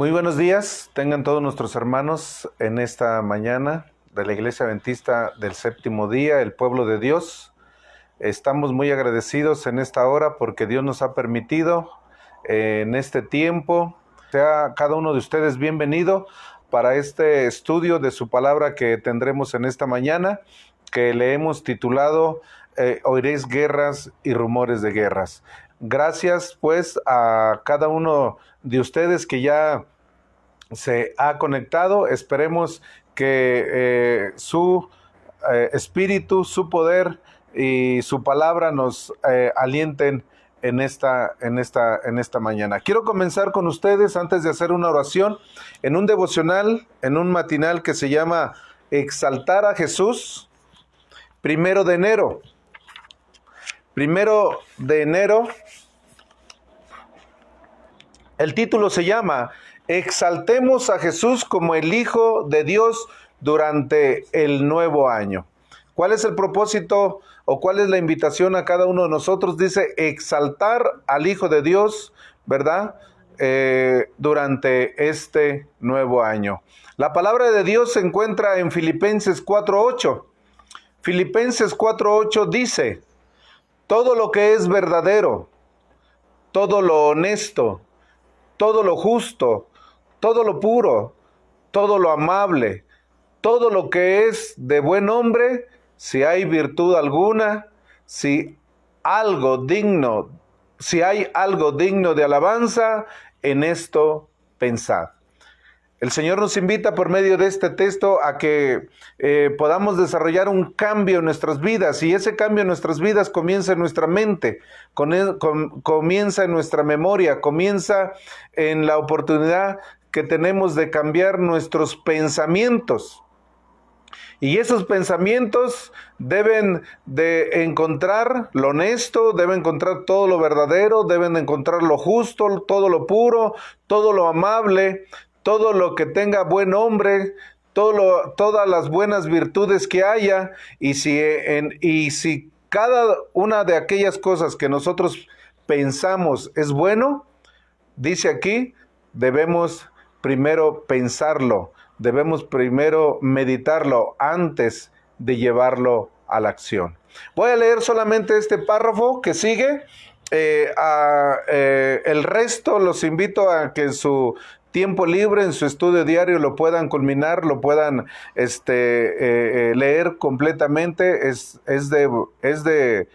Muy buenos días, tengan todos nuestros hermanos en esta mañana de la Iglesia Adventista del Séptimo Día, el pueblo de Dios. Estamos muy agradecidos en esta hora porque Dios nos ha permitido en este tiempo. Sea cada uno de ustedes bienvenido para este estudio de su palabra que tendremos en esta mañana, que le hemos titulado Oiréis guerras y rumores de guerras. Gracias pues a cada uno de ustedes que ya se ha conectado. Esperemos que su espíritu, su poder y su palabra nos alienten en esta mañana. Quiero comenzar con ustedes, antes de hacer una oración, en un devocional, en un matinal que se llama Exaltar a Jesús, 1 de enero. 1 de enero, el título se llama Exaltemos a Jesús como el Hijo de Dios durante el nuevo año. ¿Cuál es el propósito o cuál es la invitación a cada uno de nosotros? Dice exaltar al Hijo de Dios, ¿verdad? Durante este nuevo año. La palabra de Dios se encuentra en Filipenses 4:8. Filipenses 4:8 dice: todo lo que es verdadero, todo lo honesto, todo lo justo, todo lo puro, todo lo amable, todo lo que es de buen nombre, si hay virtud alguna, si hay algo digno de alabanza, en esto pensad. El Señor nos invita por medio de este texto a que podamos desarrollar un cambio en nuestras vidas, y ese cambio en nuestras vidas comienza en nuestra mente, comienza en nuestra memoria, comienza en la oportunidad que tenemos de cambiar nuestros pensamientos. Y esos pensamientos deben de encontrar lo honesto, deben encontrar todo lo verdadero, deben de encontrar lo justo, todo lo puro, todo lo amable, todo lo que tenga buen nombre, todas las buenas virtudes que haya. Y si cada una de aquellas cosas que nosotros pensamos es bueno, dice aquí, debemos primero pensarlo, debemos primero meditarlo antes de llevarlo a la acción. Voy a leer solamente este párrafo que sigue. El resto los invito a que en su tiempo libre, en su estudio diario, lo puedan culminar, lo puedan leer completamente. Es de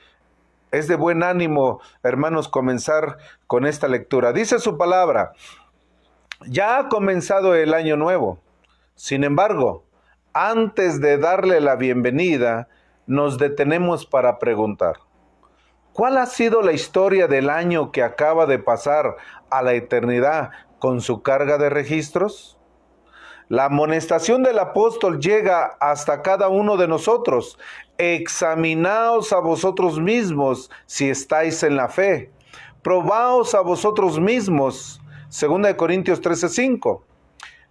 buen ánimo, hermanos, comenzar con esta lectura. Dice su palabra: ya ha comenzado el año nuevo. Sin embargo, antes de darle la bienvenida, nos detenemos para preguntar: ¿cuál ha sido la historia del año que acaba de pasar a la eternidad con su carga de registros? La amonestación del apóstol llega hasta cada uno de nosotros. Examinaos a vosotros mismos si estáis en la fe. Probaos a vosotros mismos. 2 Corintios 13:5.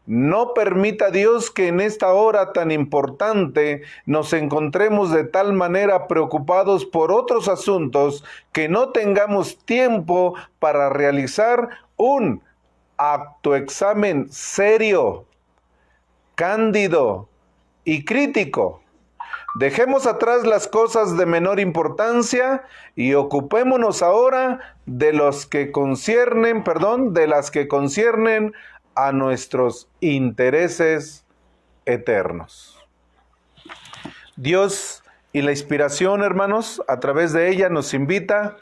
No permita Dios que en esta hora tan importante nos encontremos de tal manera preocupados por otros asuntos que no tengamos tiempo para realizar un autoexamen serio, cándido y crítico. Dejemos atrás las cosas de menor importancia y ocupémonos ahora de las que conciernen a nuestros intereses eternos. Dios y la inspiración, hermanos, a través de ella nos invita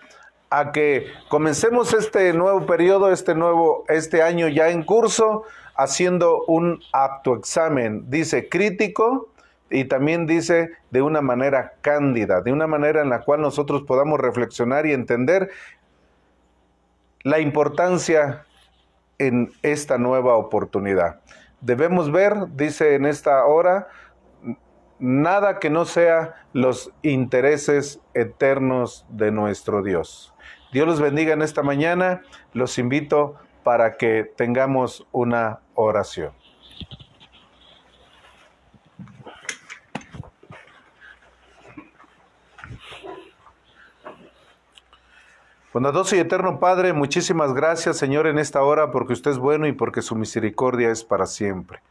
a que comencemos este nuevo periodo, este año ya en curso, haciendo un autoexamen. Dice crítico y también dice de una manera cándida, de una manera en la cual nosotros podamos reflexionar y entender la importancia en esta nueva oportunidad. Debemos ver, dice en esta hora, nada que no sea los intereses eternos de nuestro Dios. Dios los bendiga en esta mañana. Los invito para que tengamos una oración. Bondadoso y eterno Padre, muchísimas gracias, Señor, en esta hora, porque usted es bueno y porque su misericordia es para siempre.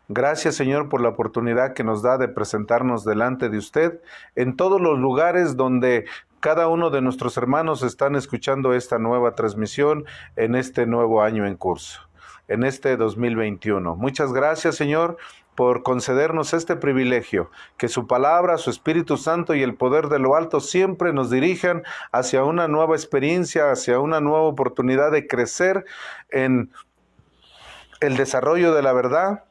Gracias, Señor, por la oportunidad que nos da de presentarnos delante de usted en todos los lugares donde cada uno de nuestros hermanos están escuchando esta nueva transmisión en este nuevo año en curso, en este 2021. Muchas gracias, Señor, por concedernos este privilegio, que su palabra, su Espíritu Santo y el poder de lo alto siempre nos dirijan hacia una nueva experiencia, hacia una nueva oportunidad de crecer en el desarrollo de la verdad,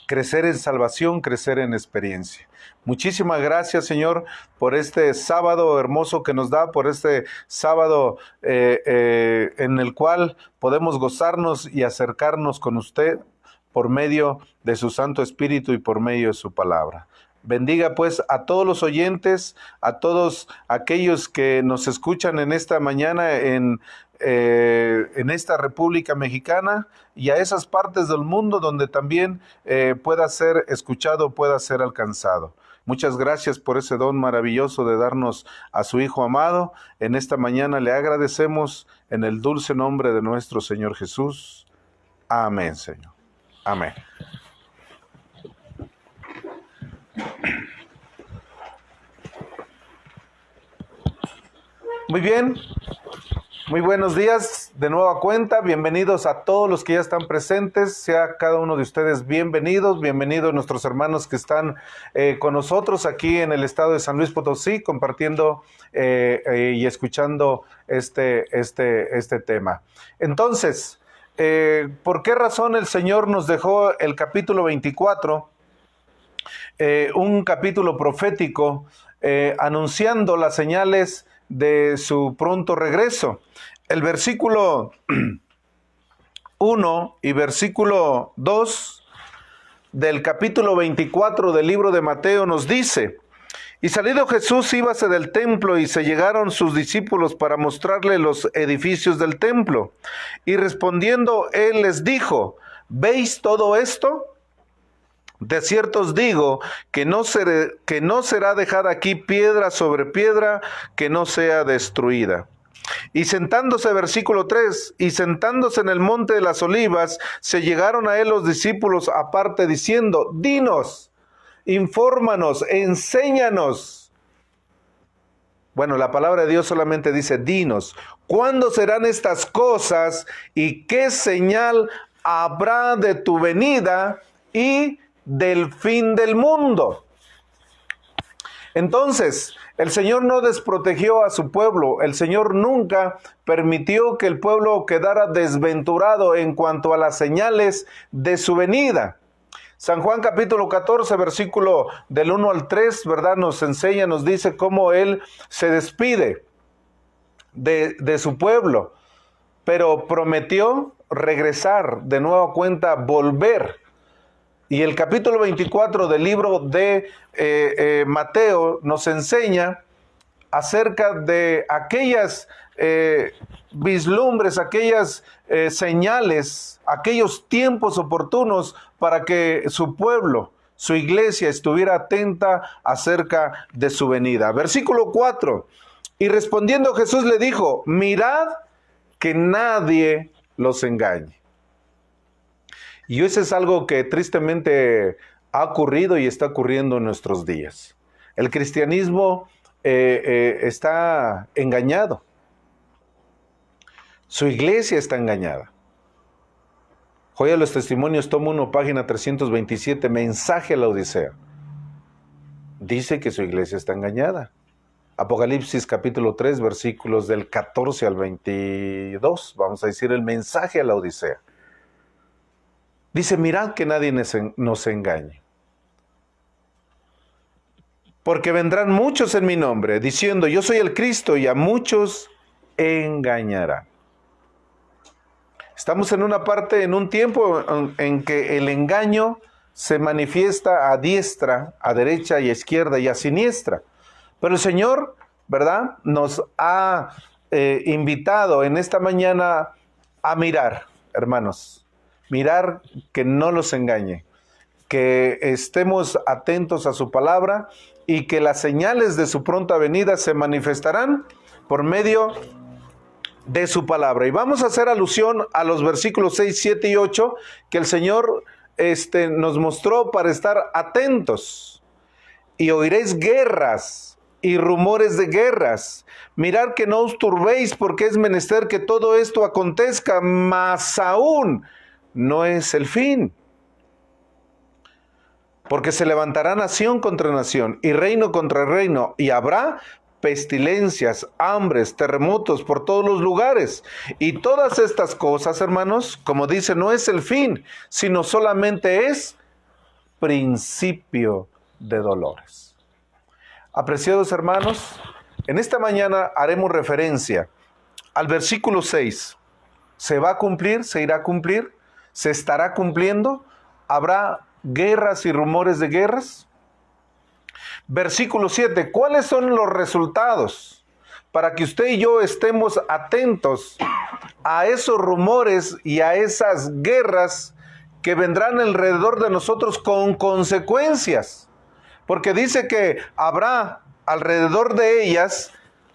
crecer en salvación, crecer en experiencia. Muchísimas gracias, Señor, por este sábado hermoso que nos da, por este sábado en el cual podemos gozarnos y acercarnos con usted por medio de su Santo Espíritu y por medio de su palabra. Bendiga pues a todos los oyentes, a todos aquellos que nos escuchan en esta mañana en esta República Mexicana y a esas partes del mundo donde también pueda ser escuchado, pueda ser alcanzado. Muchas gracias por ese don maravilloso de darnos a su Hijo amado. En esta mañana le agradecemos en el dulce nombre de nuestro Señor Jesús. Amén, Señor. Amén. Muy bien. Muy buenos días de nueva cuenta, bienvenidos a todos los que ya están presentes, sea cada uno de ustedes bienvenidos nuestros hermanos que están con nosotros aquí en el estado de San Luis Potosí, compartiendo y escuchando este tema. Entonces, ¿por qué razón el Señor nos dejó el capítulo 24, un capítulo profético, anunciando las señales de su pronto regreso? El versículo 1 y versículo 2 del capítulo 24 del libro de Mateo nos dice: y salido Jesús íbase del templo, y se llegaron sus discípulos para mostrarle los edificios del templo. Y respondiendo él les dijo: ¿veis todo esto? De cierto os digo que no será dejada aquí piedra sobre piedra que no sea destruida. Y sentándose, versículo 3, y sentándose en el monte de las olivas, se llegaron a él los discípulos aparte diciendo: dinos, infórmanos, enséñanos. Bueno, la palabra de Dios solamente dice: dinos, ¿cuándo serán estas cosas y qué señal habrá de tu venida y del fin del mundo? Entonces, el Señor no desprotegió a su pueblo. El Señor nunca permitió que el pueblo quedara desventurado en cuanto a las señales de su venida. San Juan capítulo 14, versículo del 1 al 3, ¿verdad? Nos enseña, nos dice cómo Él se despide de su pueblo, pero prometió regresar, de nueva cuenta, volver. Y el capítulo 24 del libro de Mateo nos enseña acerca de aquellas vislumbres, aquellas señales, aquellos tiempos oportunos para que su pueblo, su iglesia, estuviera atenta acerca de su venida. Versículo 4. Y respondiendo Jesús le dijo: mirad que nadie los engañe. Y eso es algo que tristemente ha ocurrido y está ocurriendo en nuestros días. El cristianismo está engañado. Su iglesia está engañada. Joya de los Testimonios, tomo 1, página 327, mensaje a la Odisea. Dice que su iglesia está engañada. Apocalipsis capítulo 3, versículos del 14 al 22, vamos a decir el mensaje a la Odisea. Dice: mirad que nadie nos engañe. Porque vendrán muchos en mi nombre, diciendo: yo soy el Cristo, y a muchos engañarán. Estamos en una parte, en un tiempo en que el engaño se manifiesta a diestra, a derecha y a izquierda y a siniestra. Pero el Señor, ¿verdad?, nos ha invitado en esta mañana a mirar, hermanos. Mirar que no los engañe, que estemos atentos a su palabra y que las señales de su pronta venida se manifestarán por medio de su palabra. Y vamos a hacer alusión a los versículos 6, 7 y 8 que el Señor nos mostró para estar atentos. Y oiréis guerras y rumores de guerras. Mirad que no os turbéis, porque es menester que todo esto acontezca, mas aún no es el fin. Porque se levantará nación contra nación y reino contra reino, y habrá pestilencias, hambres, terremotos por todos los lugares. Y todas estas cosas, hermanos, como dice, no es el fin, sino solamente es principio de dolores. Apreciados hermanos, en esta mañana haremos referencia al versículo 6. ¿Se va a cumplir? ¿Se irá a cumplir? ¿Se estará cumpliendo? ¿Habrá guerras y rumores de guerras? Versículo 7. ¿Cuáles son los resultados? Para que usted y yo estemos atentos a esos rumores y a esas guerras que vendrán alrededor de nosotros con consecuencias. Porque dice que habrá alrededor de ellas,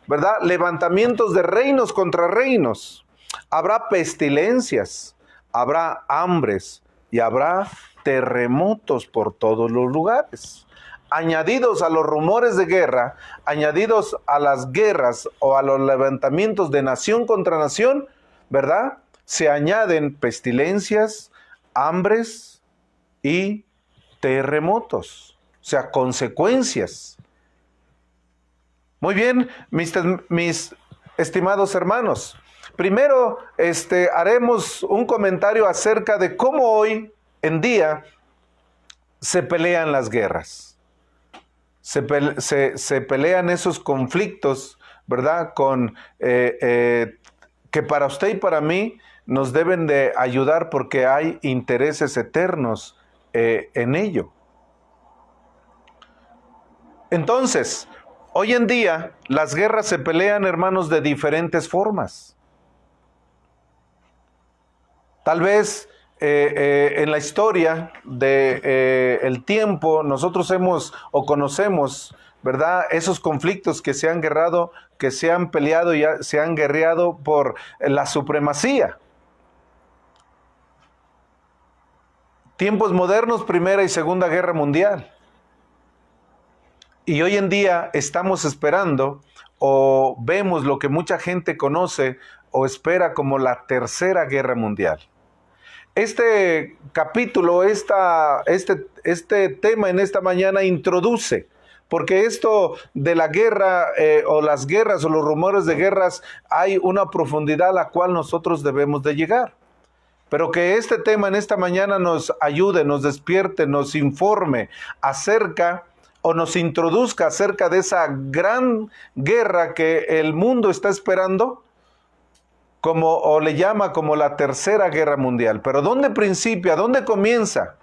¿verdad?, levantamientos de reinos contra reinos. Habrá pestilencias, habrá hambres y habrá terremotos por todos los lugares. Añadidos a los rumores de guerra, añadidos a las guerras o a los levantamientos de nación contra nación, ¿verdad?, se añaden pestilencias, hambres y terremotos, o sea, consecuencias. Muy bien, mis estimados hermanos. Primero, haremos un comentario acerca de cómo hoy en día se pelean las guerras. Se pelean esos conflictos, ¿verdad?, que para usted y para mí nos deben de ayudar porque hay intereses eternos en ello. Entonces, hoy en día las guerras se pelean, hermanos, de diferentes formas. Tal vez en la historia del tiempo nosotros hemos o conocemos, ¿verdad?, esos conflictos que se han guerrado, que se han peleado y se han guerreado por la supremacía. Tiempos modernos, Primera y Segunda Guerra Mundial. Y hoy en día estamos esperando o vemos lo que mucha gente conoce o espera como la Tercera Guerra Mundial. Este capítulo, este tema en esta mañana introduce, porque esto de la guerra o las guerras o los rumores de guerras, hay una profundidad a la cual nosotros debemos de llegar. Pero que este tema en esta mañana nos ayude, nos despierte, nos informe acerca o nos introduzca acerca de esa gran guerra que el mundo está esperando, o le llama como la Tercera Guerra Mundial. Pero ¿dónde principia? ¿Dónde comienza?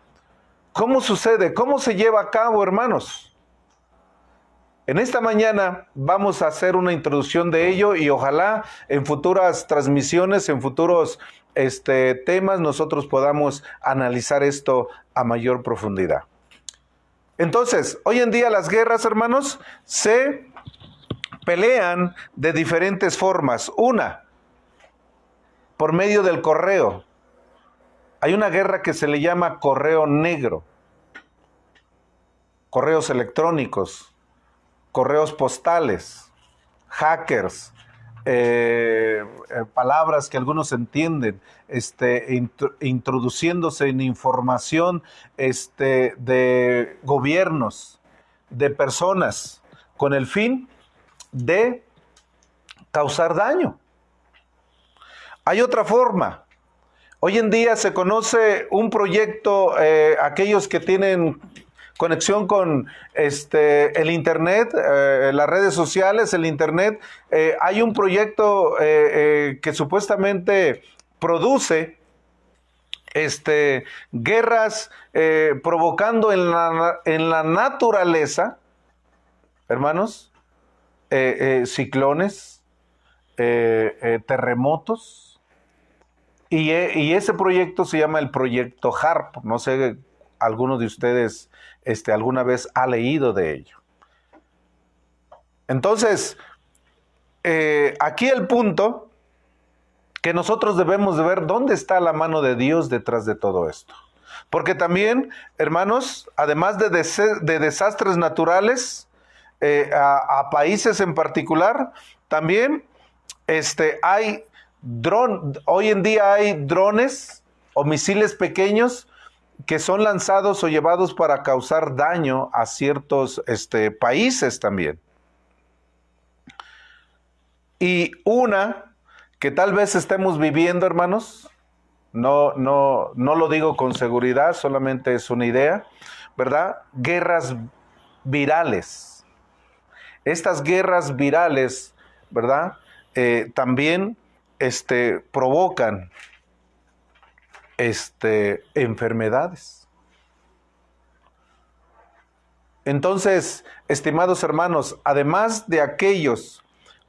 ¿Cómo sucede? ¿Cómo se lleva a cabo, hermanos? En esta mañana vamos a hacer una introducción de ello y ojalá en futuras transmisiones, en futuros temas, nosotros podamos analizar esto a mayor profundidad. Entonces, hoy en día las guerras, hermanos, se pelean de diferentes formas. Una, por medio del correo. Hay una guerra que se le llama correo negro. Correos electrónicos, correos postales, hackers, palabras que algunos entienden, introduciéndose en información de gobiernos, de personas, con el fin de causar daño. Hay otra forma. Hoy en día se conoce un proyecto, aquellos que tienen conexión con el internet, las redes sociales, el internet. Hay un proyecto que supuestamente produce guerras, provocando en la naturaleza, hermanos, ciclones, terremotos. Y ese proyecto se llama el proyecto HAARP. No sé, alguno de ustedes alguna vez ha leído de ello. Entonces, aquí el punto que nosotros debemos de ver dónde está la mano de Dios detrás de todo esto. Porque también, hermanos, además de desastres naturales, a países en particular, también hoy en día hay drones o misiles pequeños que son lanzados o llevados para causar daño a ciertos países también. Y una que tal vez estemos viviendo, hermanos, no lo digo con seguridad, solamente es una idea, ¿verdad? Guerras virales. Estas guerras virales, ¿verdad? También provocan enfermedades. Entonces, estimados hermanos, además de aquellos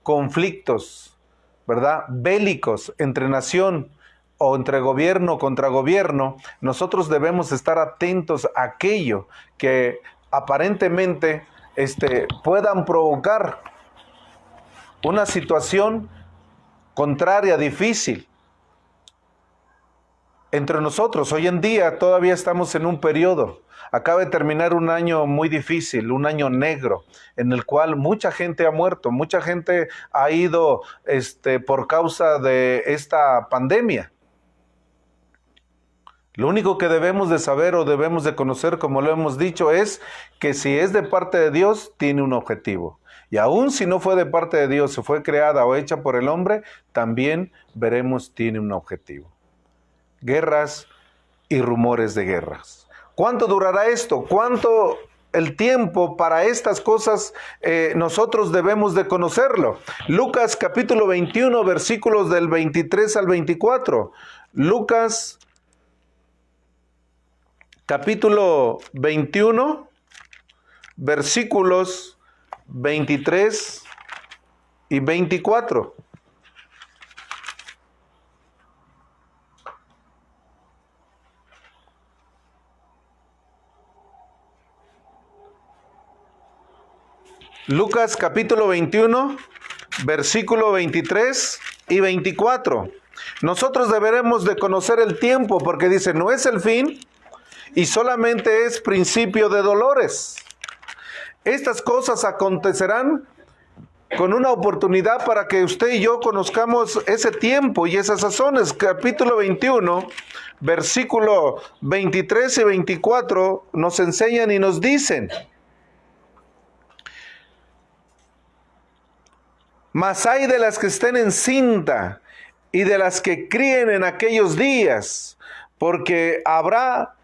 conflictos, ¿verdad?, bélicos entre nación o entre gobierno contra gobierno, nosotros debemos estar atentos a aquello que aparentemente puedan provocar una situación contraria, difícil entre nosotros. Hoy en día todavía estamos en un periodo. Acaba de terminar un año muy difícil, un año negro, en el cual mucha gente ha muerto, mucha gente ha ido por causa de esta pandemia. Lo único que debemos de saber o debemos de conocer, como lo hemos dicho, es que si es de parte de Dios, tiene un objetivo. Y aun si no fue de parte de Dios, si fue creada o hecha por el hombre, también veremos tiene un objetivo. Guerras y rumores de guerras. ¿Cuánto durará esto? ¿Cuánto el tiempo para estas cosas? Nosotros debemos de conocerlo. Lucas capítulo 21, versículos del 23 al 24. Lucas capítulo 21, versículos 23 y 24. Lucas capítulo 21, versículo 23 y 24. Nosotros deberemos de conocer el tiempo porque dice, no es el fin y solamente es principio de dolores. Estas cosas acontecerán con una oportunidad para que usted y yo conozcamos ese tiempo y esas sazones. Capítulo 21, versículo 23 y 24 nos enseñan y nos dicen: mas hay de las que estén encinta y de las que críen en aquellos días, porque habrá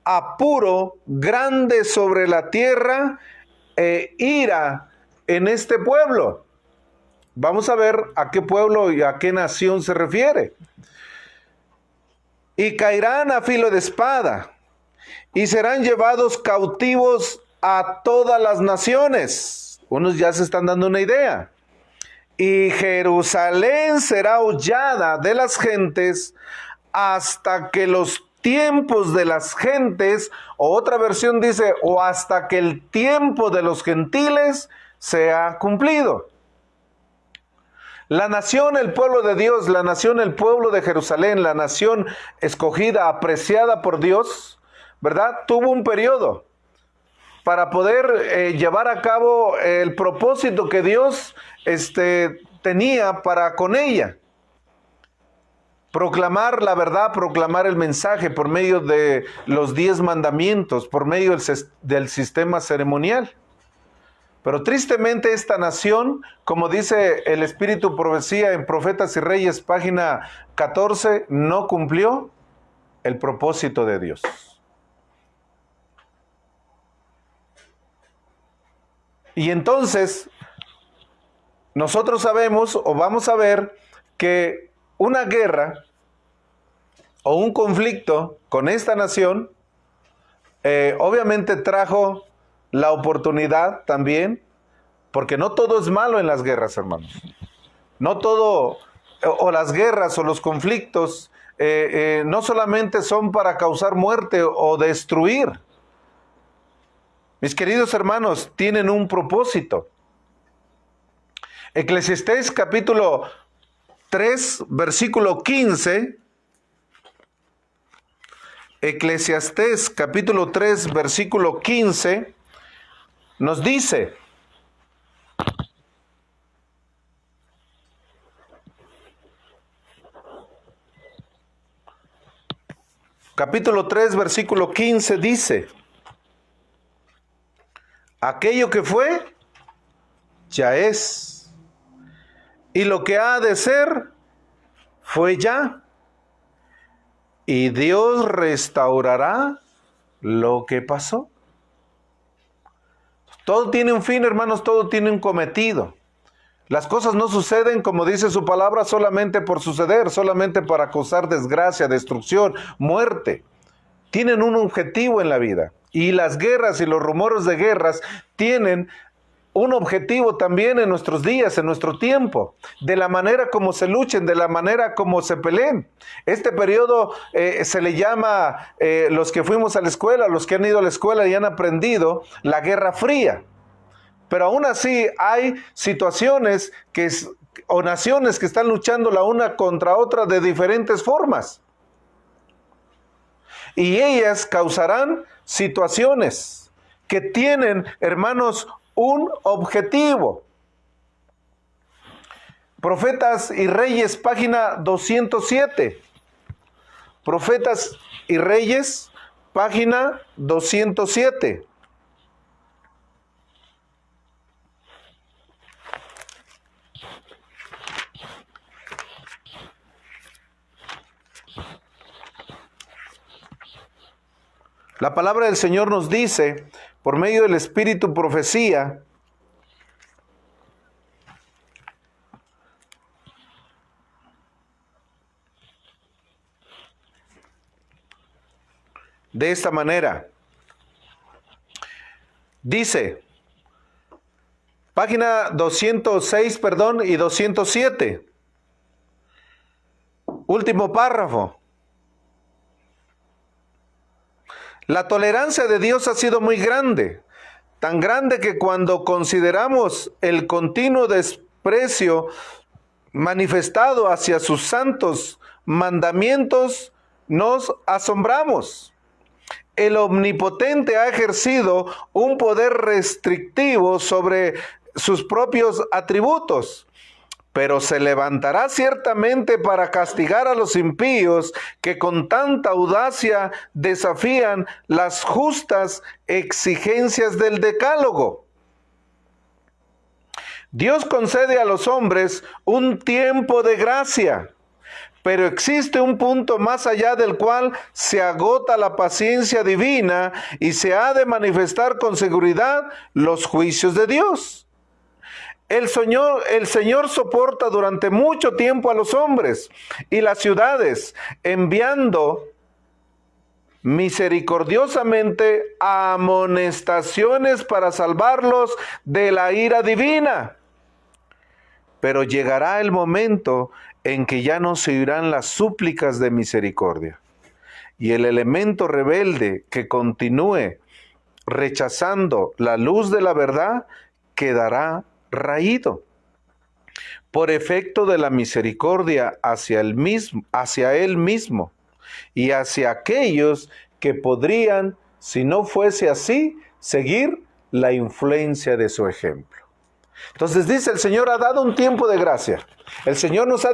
apuro grande sobre la tierra e ira en este pueblo. Vamos a ver a qué pueblo y a qué nación se refiere. Y caerán a filo de espada y serán llevados cautivos a todas las naciones. Unos ya se están dando una idea. Y Jerusalén será hollada de las gentes hasta que los tiempos de las gentes, o otra versión dice, o hasta que el tiempo de los gentiles sea cumplido. La nación, el pueblo de Dios, la nación, el pueblo de Jerusalén, la nación escogida, apreciada por Dios, ¿verdad? Tuvo un periodo para poder llevar a cabo el propósito que Dios tenía para con ella. Proclamar la verdad, proclamar el mensaje por medio de los 10 mandamientos, por medio del sistema ceremonial. Pero tristemente esta nación, como dice el Espíritu Profecía en Profetas y Reyes, página 14, no cumplió el propósito de Dios. Y entonces, nosotros sabemos o vamos a ver que una guerra o un conflicto con esta nación obviamente trajo la oportunidad también, porque no todo es malo en las guerras, hermanos. No todo, o las guerras o los conflictos, no solamente son para causar muerte o destruir. Mis queridos hermanos, tienen un propósito. Eclesiastés capítulo 3, versículo 15. Eclesiastés capítulo 3, versículo 15, nos dice: capítulo 3, versículo 15 dice: aquello que fue, ya es, y lo que ha de ser, fue ya, y Dios restaurará lo que pasó. Todo tiene un fin, hermanos, todo tiene un cometido. Las cosas no suceden, como dice su palabra, solamente por suceder, solamente para causar desgracia, destrucción, muerte. Tienen un objetivo en la vida. Y las guerras y los rumores de guerras tienen un objetivo también en nuestros días, en nuestro tiempo, de la manera como se luchen, de la manera como se peleen. Este periodo se le llama, los que fuimos a la escuela, los que han ido a la escuela y han aprendido, la Guerra Fría. Pero aún así hay situaciones o naciones que están luchando la una contra otra de diferentes formas. Y ellas causarán situaciones que tienen, hermanos, un objetivo. Profetas y Reyes, página 207. Profetas y Reyes, página 207. La palabra del Señor nos dice, por medio del Espíritu Profecía, de esta manera. Dice, página 206, y 207. Último párrafo. La tolerancia de Dios ha sido muy grande, tan grande que cuando consideramos el continuo desprecio manifestado hacia sus santos mandamientos, nos asombramos. El Omnipotente ha ejercido un poder restrictivo sobre sus propios atributos, pero se levantará ciertamente para castigar a los impíos que con tanta audacia desafían las justas exigencias del decálogo. Dios concede a los hombres un tiempo de gracia, pero existe un punto más allá del cual se agota la paciencia divina y se ha de manifestar con seguridad los juicios de Dios. El Señor soporta durante mucho tiempo a los hombres y las ciudades, enviando misericordiosamente amonestaciones para salvarlos de la ira divina. Pero llegará el momento en que ya no se oirán las súplicas de misericordia, y el elemento rebelde que continúe rechazando la luz de la verdad quedará raído por efecto de la misericordia hacia él mismo y hacia aquellos que podrían, si no fuese así, seguir la influencia de su ejemplo. Entonces dice, el Señor ha dado un tiempo de gracia. El Señor nos ha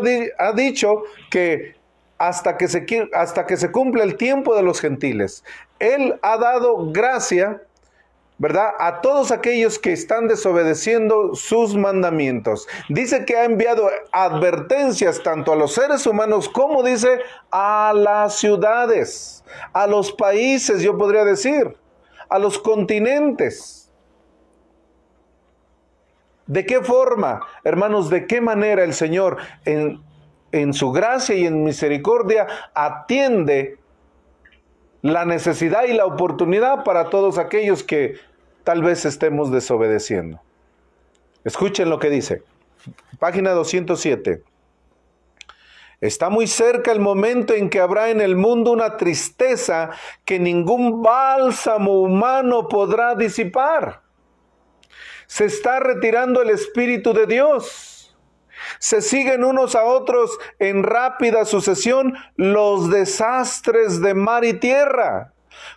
dicho que hasta que se cumpla el tiempo de los gentiles, Él ha dado gracia, ¿verdad?, a todos aquellos que están desobedeciendo sus mandamientos. Dice que ha enviado advertencias tanto a los seres humanos como, dice, a las ciudades, a los países, yo podría decir, a los continentes. ¿De qué forma, hermanos, de qué manera el Señor en su gracia y en misericordia atiende la necesidad y la oportunidad para todos aquellos que tal vez estemos desobedeciendo? Escuchen lo que dice, página 207. Está muy cerca el momento en que habrá en el mundo una tristeza que ningún bálsamo humano podrá disipar. Se está retirando el Espíritu de Dios Se siguen unos a otros en rápida sucesión los desastres de mar y tierra.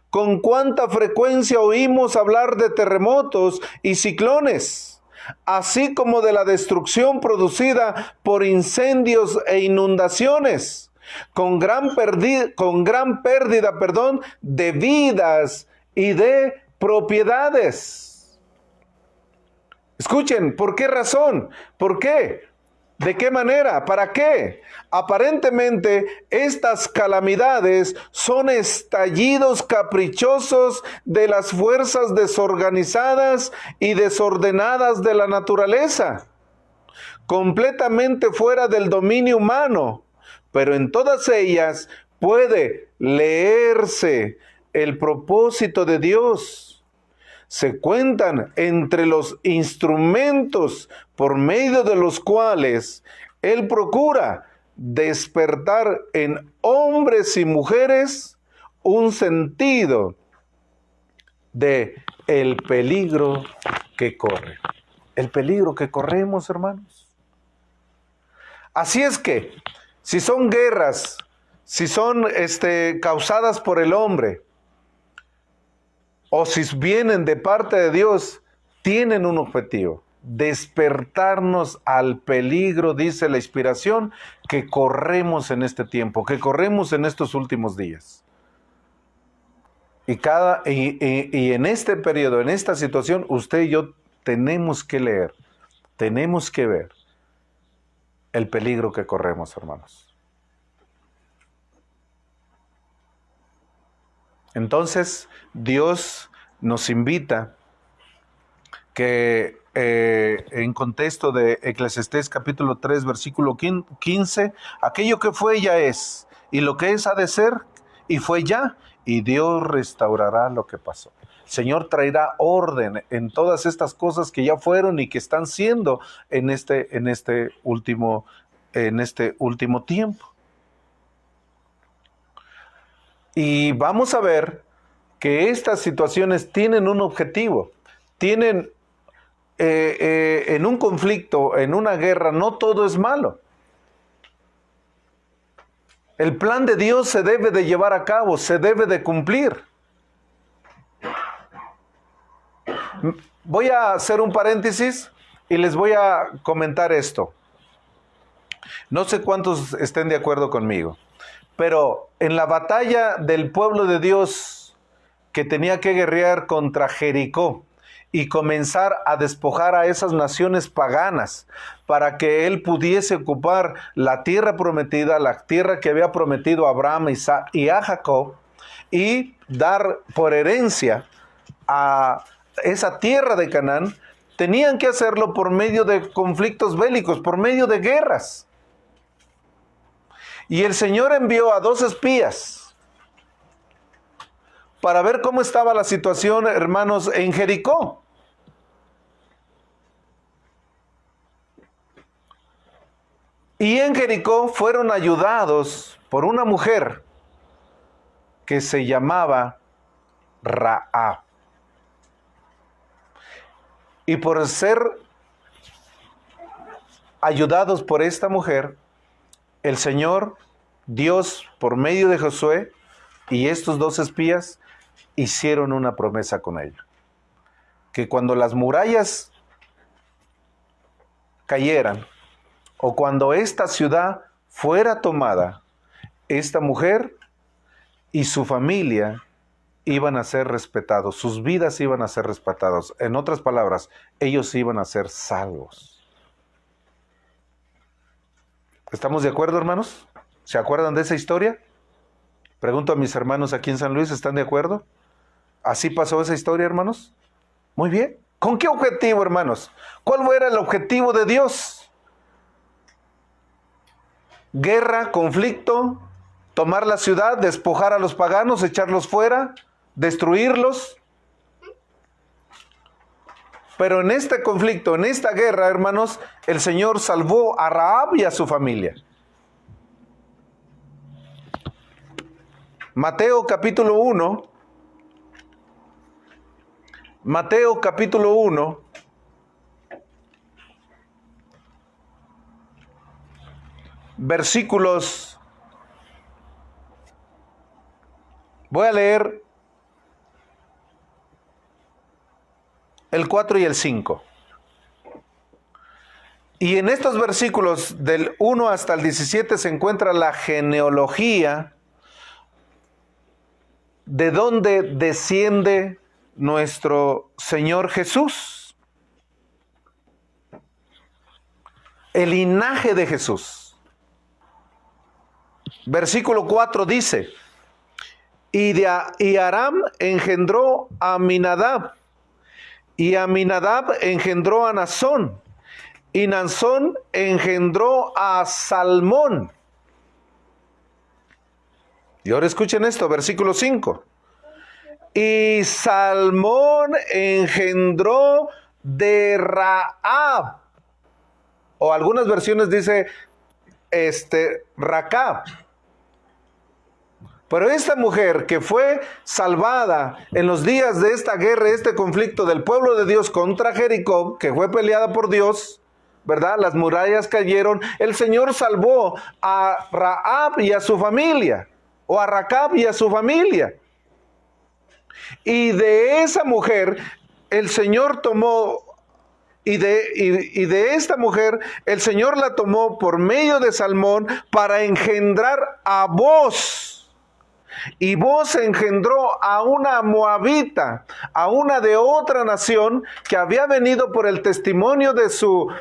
Con cuánta frecuencia oímos hablar de terremotos y ciclones, así como de la destrucción producida por incendios e inundaciones, con gran pérdida, de vidas y de propiedades. Escuchen, ¿por qué razón? ¿Por qué? ¿De qué manera? ¿Para qué? Aparentemente, estas calamidades son estallidos caprichosos de las fuerzas desorganizadas y desordenadas de la naturaleza, completamente fuera del dominio humano, pero en todas ellas puede leerse el propósito de Dios. Se cuentan entre los instrumentos por medio de los cuales Él procura despertar en hombres y mujeres un sentido de el peligro que corre. El peligro que corremos, hermanos. Así es que, si son guerras, si son causadas por el hombre, o si vienen de parte de Dios, tienen un objetivo: despertarnos al peligro, dice la inspiración, que corremos en este tiempo, que corremos en estos últimos días. Y en este periodo, en esta situación, usted y yo tenemos que leer, tenemos que ver el peligro que corremos, hermanos. Entonces, Dios nos invita que en contexto de Eclesiastés capítulo 3, versículo 15, aquello que fue ya es, y lo que es ha de ser, y fue ya, y Dios restaurará lo que pasó. El Señor traerá orden en todas estas cosas que ya fueron y que están siendo en este último tiempo. Y vamos a ver que estas situaciones tienen un objetivo, tienen en un conflicto, en una guerra, no todo es malo. El plan de Dios se debe de llevar a cabo, se debe de cumplir. Voy a hacer un paréntesis y les voy a comentar esto. No sé cuántos estén de acuerdo conmigo, pero en la batalla del pueblo de Dios que tenía que guerrear contra Jericó y comenzar a despojar a esas naciones paganas para que él pudiese ocupar la tierra prometida, la tierra que había prometido a Abraham y a Jacob, y dar por herencia a esa tierra de Canaán, tenían que hacerlo por medio de conflictos bélicos, por medio de guerras. Y el Señor envió a 2 espías para ver cómo estaba la situación, hermanos, en Jericó. Y en Jericó fueron ayudados por una mujer que se llamaba Raab. Y por ser ayudados por esta mujer, el Señor, Dios, por medio de Josué y estos 2 espías, hicieron una promesa con ella. Que cuando las murallas cayeran, o cuando esta ciudad fuera tomada, esta mujer y su familia iban a ser respetados, sus vidas iban a ser respetadas. En otras palabras, ellos iban a ser salvos. ¿Estamos de acuerdo, hermanos? ¿Se acuerdan de esa historia? Pregunto a mis hermanos aquí en San Luis, ¿están de acuerdo? ¿Así pasó esa historia, hermanos? Muy bien. ¿Con qué objetivo, hermanos? ¿Cuál era el objetivo de Dios? Guerra, conflicto, tomar la ciudad, despojar a los paganos, echarlos fuera, destruirlos. Pero en este conflicto, en esta guerra, hermanos, el Señor salvó a Raab y a su familia. Mateo capítulo 1. Mateo capítulo 1. versículos. Voy a leer el 4 y el 5. Y en estos versículos del 1 hasta el 17 se encuentra la genealogía de dónde desciende nuestro Señor Jesús. El linaje de Jesús. Versículo 4 dice: y Aram engendró a Aminadab, y Aminadab engendró a Nazón, y Nazón engendró a Salmón. Y ahora escuchen esto, versículo 5. Y Salmón engendró de Rahab, o algunas versiones dice Racab. Pero esta mujer que fue salvada en los días de esta guerra, este conflicto del pueblo de Dios contra Jericó, que fue peleada por Dios, ¿verdad? Las murallas cayeron. El Señor salvó a Rahab y a su familia, o a Racab y a su familia. Y de esa mujer el Señor tomó, y de esta mujer el Señor la tomó por medio de Salmón para engendrar a Booz. Y Booz engendró a una moabita, a una de otra nación que había venido por el testimonio de su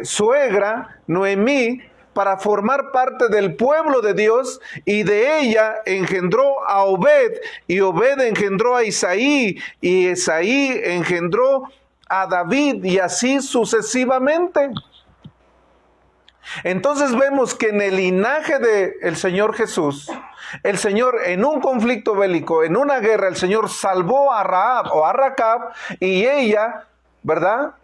suegra, Noemí, para formar parte del pueblo de Dios, y de ella engendró a Obed, y Obed engendró a Isaí, y Isaí engendró a David, y así sucesivamente. Entonces vemos que en el linaje del Señor Jesús, el Señor en un conflicto bélico, en una guerra, el Señor salvó a Rahab o a Racab, y ella, ¿verdad?,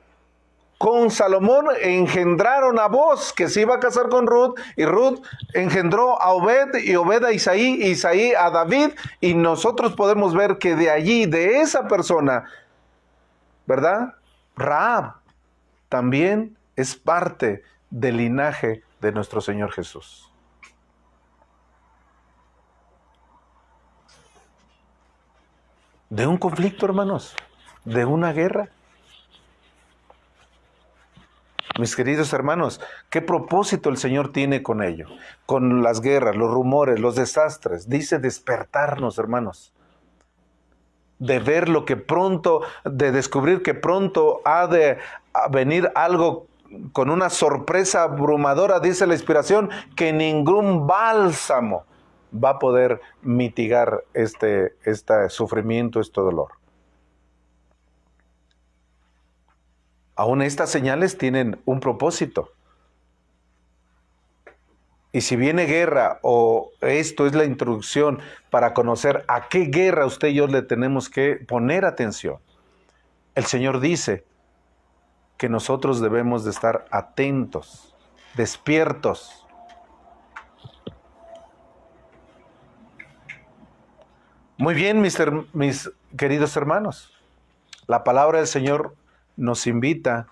con Salomón engendraron a Booz, que se iba a casar con Ruth, y Ruth engendró a Obed, y Obed a Isaí, y Isaí a David, y nosotros podemos ver que de allí, de esa persona, ¿verdad?, Rahab también es parte del linaje de nuestro Señor Jesús. De un conflicto, hermanos, de una guerra. Mis queridos hermanos, ¿qué propósito el Señor tiene con ello? Con las guerras, los rumores, los desastres. Dice despertarnos, hermanos. De ver lo que pronto, de descubrir que pronto ha de venir algo con una sorpresa abrumadora, dice la inspiración, que ningún bálsamo va a poder mitigar este sufrimiento, este dolor. Aún estas señales tienen un propósito. Y si viene guerra, o esto es la introducción para conocer a qué guerra usted y yo le tenemos que poner atención. El Señor dice que nosotros debemos de estar atentos, despiertos. Muy bien, mis queridos hermanos. La palabra del Señor nos invita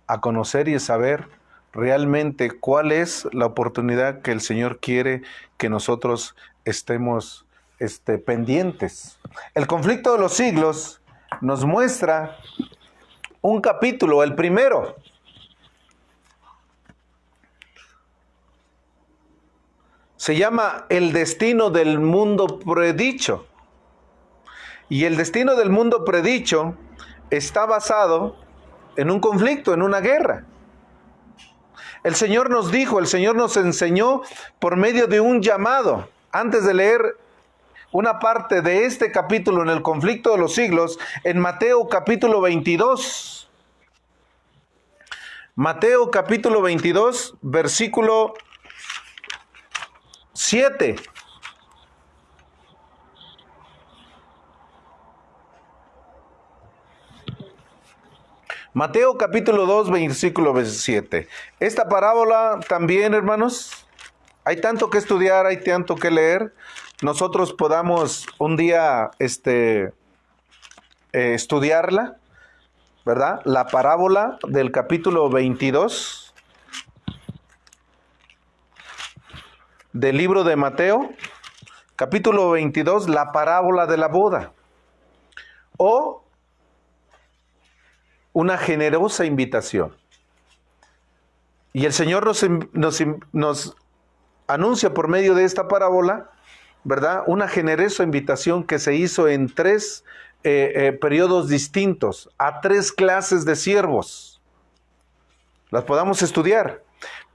a conocer y a saber realmente cuál es la oportunidad que el Señor quiere que nosotros estemos pendientes. El conflicto de los siglos nos muestra un capítulo, el primero. Se llama El destino del mundo predicho. Y el destino del mundo predicho está basado en un conflicto, en una guerra. El Señor nos dijo, el Señor nos enseñó por medio de un llamado. Antes de leer una parte de este capítulo en el conflicto de los siglos, en Mateo capítulo 22. Mateo capítulo 22, versículo 7. Mateo capítulo 2, versículo 7. Esta parábola también, hermanos, hay tanto que estudiar, hay tanto que leer. Nosotros podamos un día estudiarla, ¿verdad? La parábola del capítulo 22. del libro de Mateo, capítulo 22, la parábola de la boda, o una generosa invitación. Y el Señor nos anuncia por medio de esta parábola, ¿verdad?, una generosa invitación que se hizo en tres periodos distintos, a tres clases de siervos. Las podamos estudiar.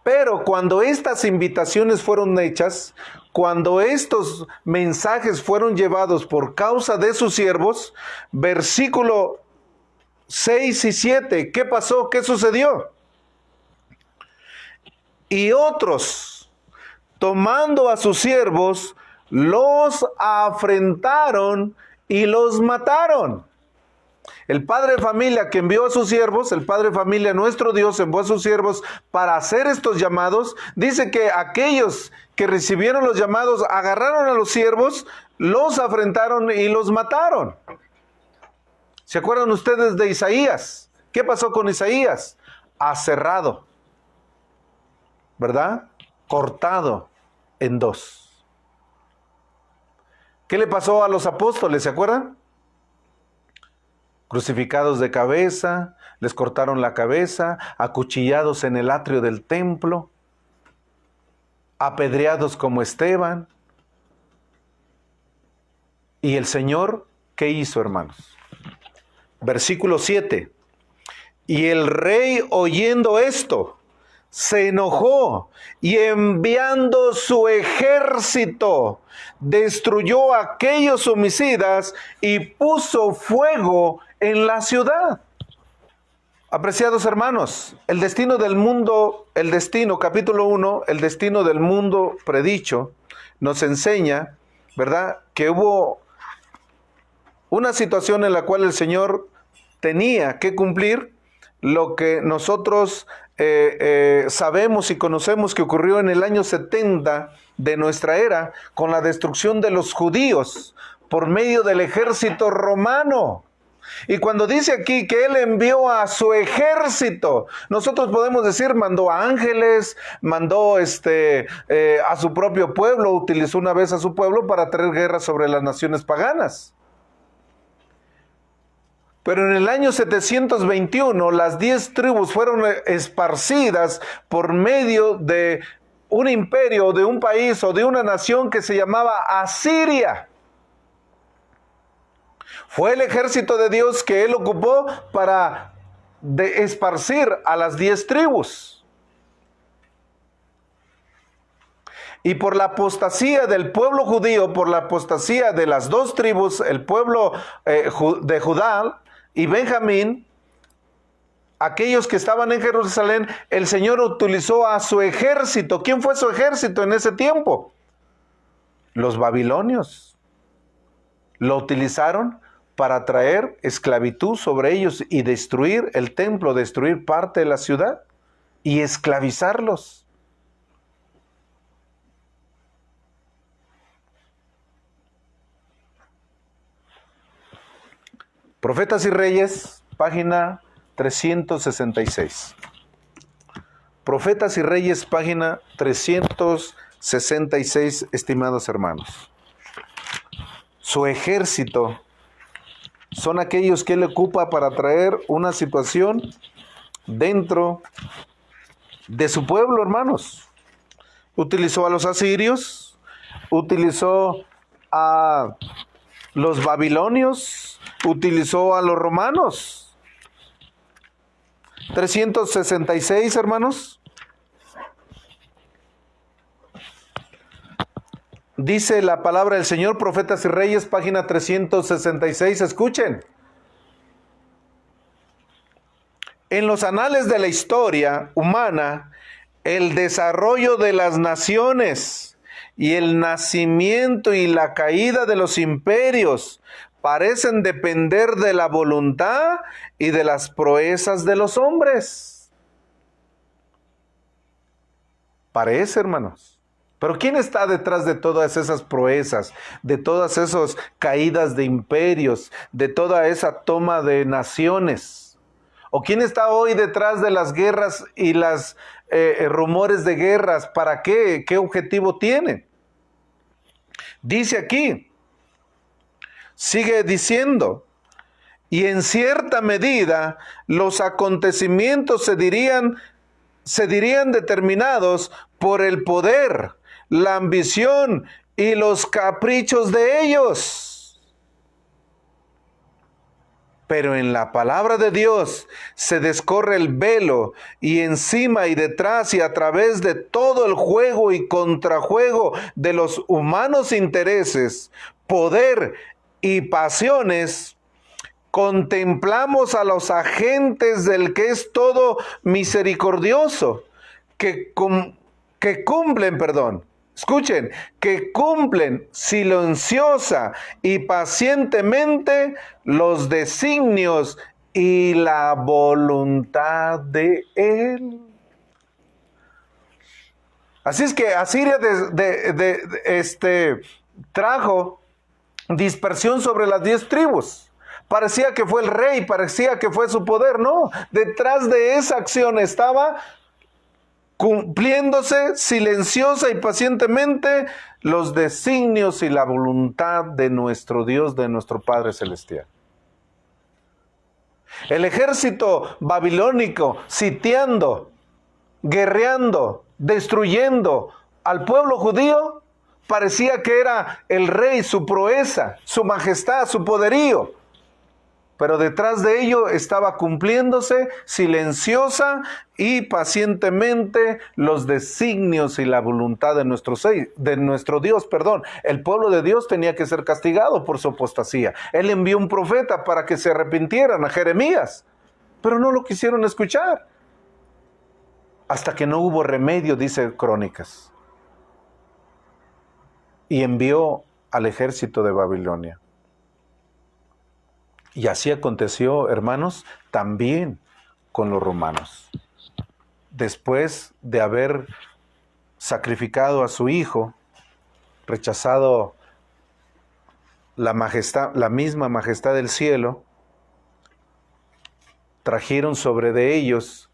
Pero cuando estas invitaciones fueron hechas, cuando estos mensajes fueron llevados por causa de sus siervos, versículo 6 y 7, ¿qué pasó? ¿Qué sucedió? Y otros, tomando a sus siervos, los afrentaron y los mataron. El padre de familia que envió a sus siervos, el padre de familia, nuestro Dios, envió a sus siervos para hacer estos llamados. Dice que aquellos que recibieron los llamados agarraron a los siervos, los afrentaron y los mataron. ¿Se acuerdan ustedes de Isaías? ¿Qué pasó con Isaías? Aserrado, ¿verdad? Cortado en dos. ¿Qué le pasó a los apóstoles? ¿Se acuerdan? Crucificados de cabeza, les cortaron la cabeza, acuchillados en el atrio del templo, apedreados como Esteban. ¿Y el Señor qué hizo, hermanos? Versículo 7. Y el rey, oyendo esto, se enojó y enviando su ejército, destruyó a aquellos homicidas y puso fuego en la ciudad. Apreciados hermanos, el destino del mundo, capítulo 1, el destino del mundo predicho, nos enseña, ¿verdad?, que hubo una situación en la cual el Señor tenía que cumplir lo que nosotros sabemos y conocemos que ocurrió en el año 70 de nuestra era, con la destrucción de los judíos por medio del ejército romano. Y cuando dice aquí que Él envió a su ejército, nosotros podemos decir, mandó a ángeles, mandó a su propio pueblo, utilizó una vez a su pueblo para traer guerra sobre las naciones paganas. Pero en el año 721, las 10 tribus fueron esparcidas por medio de un imperio, de un país o de una nación que se llamaba Asiria. Fue el ejército de Dios que Él ocupó para esparcir a las 10 tribus. Y por la apostasía del pueblo judío, por la apostasía de las 2 tribus, el pueblo de Judá y Benjamín, aquellos que estaban en Jerusalén, el Señor utilizó a su ejército. ¿Quién fue su ejército en ese tiempo? Los babilonios. Lo utilizaron para traer esclavitud sobre ellos y destruir el templo, destruir parte de la ciudad y esclavizarlos. Profetas y Reyes, página 366. Profetas y Reyes, página 366, estimados hermanos. Su ejército son aquellos que Él ocupa para traer una situación dentro de su pueblo, hermanos. Utilizó a los asirios, utilizó a los babilonios, utilizó a los romanos. 366, hermanos. Dice la palabra del Señor, Profetas y Reyes, página 366, escuchen. En los anales de la historia humana, el desarrollo de las naciones y el nacimiento y la caída de los imperios parecen depender de la voluntad y de las proezas de los hombres. Parece, hermanos. Pero ¿quién está detrás de todas esas proezas, de todas esas caídas de imperios, de toda esa toma de naciones? ¿O quién está hoy detrás de las guerras y las rumores de guerras? ¿Para qué? ¿Qué objetivo tienen? Dice aquí, sigue diciendo, y en cierta medida los acontecimientos se dirían determinados por el poder, la ambición y los caprichos de ellos. Pero en la palabra de Dios se descorre el velo, y encima y detrás y a través de todo el juego y contrajuego de los humanos intereses, poder y pasiones, contemplamos a los agentes del que es todo misericordioso, que cumplen silenciosa y pacientemente los designios y la voluntad de Él. Así es que Asiria trajo dispersión sobre las 10 tribus. Parecía que fue el rey, parecía que fue su poder. No, detrás de esa acción estaba cumpliéndose silenciosa y pacientemente los designios y la voluntad de nuestro Dios, de nuestro Padre Celestial. El ejército babilónico sitiando, guerreando, destruyendo al pueblo judío, parecía que era el rey, su proeza, su majestad, su poderío. Pero detrás de ello estaba cumpliéndose silenciosa y pacientemente los designios y la voluntad de nuestro Dios. El pueblo de Dios tenía que ser castigado por su apostasía. Él envió un profeta para que se arrepintieran, a Jeremías, pero no lo quisieron escuchar. Hasta que no hubo remedio, dice Crónicas. Y envió al ejército de Babilonia. Y así aconteció, hermanos, también con los romanos. Después de haber sacrificado a su hijo, rechazado la misma majestad del cielo, trajeron sobre de ellos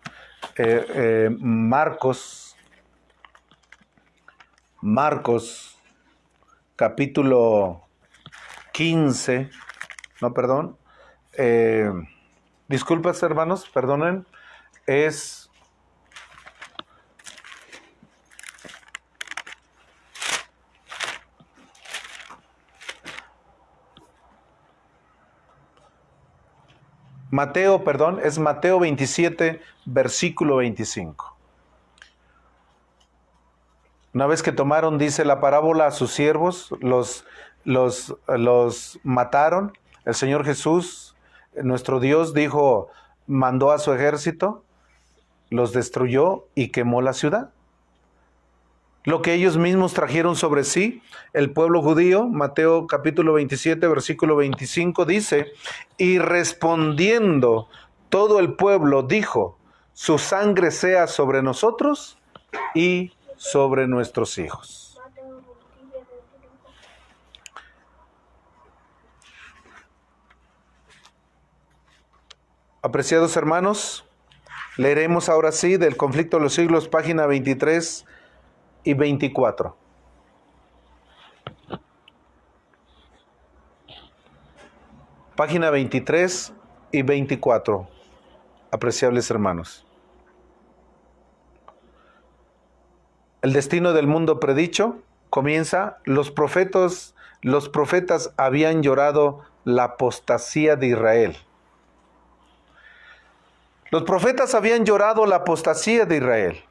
Marcos capítulo 15, disculpas, hermanos, perdonen, es Mateo 27, versículo 25. Una vez que tomaron, dice la parábola, a sus siervos, los mataron. El Señor Jesús, nuestro Dios, mandó a su ejército, los destruyó y quemó la ciudad. Lo que ellos mismos trajeron sobre sí, el pueblo judío, Mateo capítulo 27, versículo 25, dice, y respondiendo todo el pueblo dijo, su sangre sea sobre nosotros y sobre nuestros hijos. Apreciados hermanos, leeremos ahora sí del Conflicto de los Siglos, página 23 y 24. Página 23 y 24, apreciables hermanos. El destino del mundo predicho comienza. Los profetas habían llorado la apostasía de Israel. Los profetas habían llorado la apostasía de Israel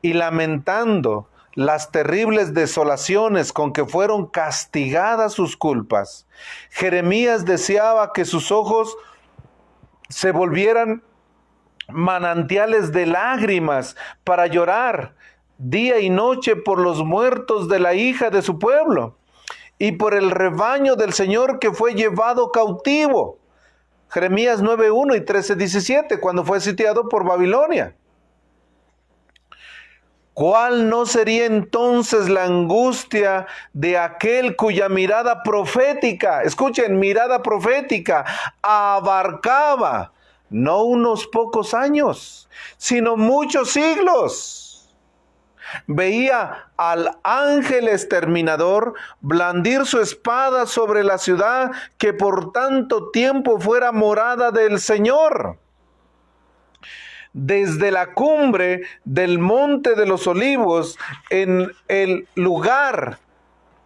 y lamentando las terribles desolaciones con que fueron castigadas sus culpas, Jeremías deseaba que sus ojos se volvieran manantiales de lágrimas para llorar día y noche por los muertos de la hija de su pueblo y por el rebaño del Señor que fue llevado cautivo. Jeremías 9:1 y 13:17, cuando fue sitiado por Babilonia. ¿Cuál no sería entonces la angustia de aquel cuya mirada profética, escuchen, mirada profética, abarcaba no unos pocos años, sino muchos siglos. Veía al ángel exterminador blandir su espada sobre la ciudad que por tanto tiempo fuera morada del Señor. Desde la cumbre del Monte de los Olivos, en el lugar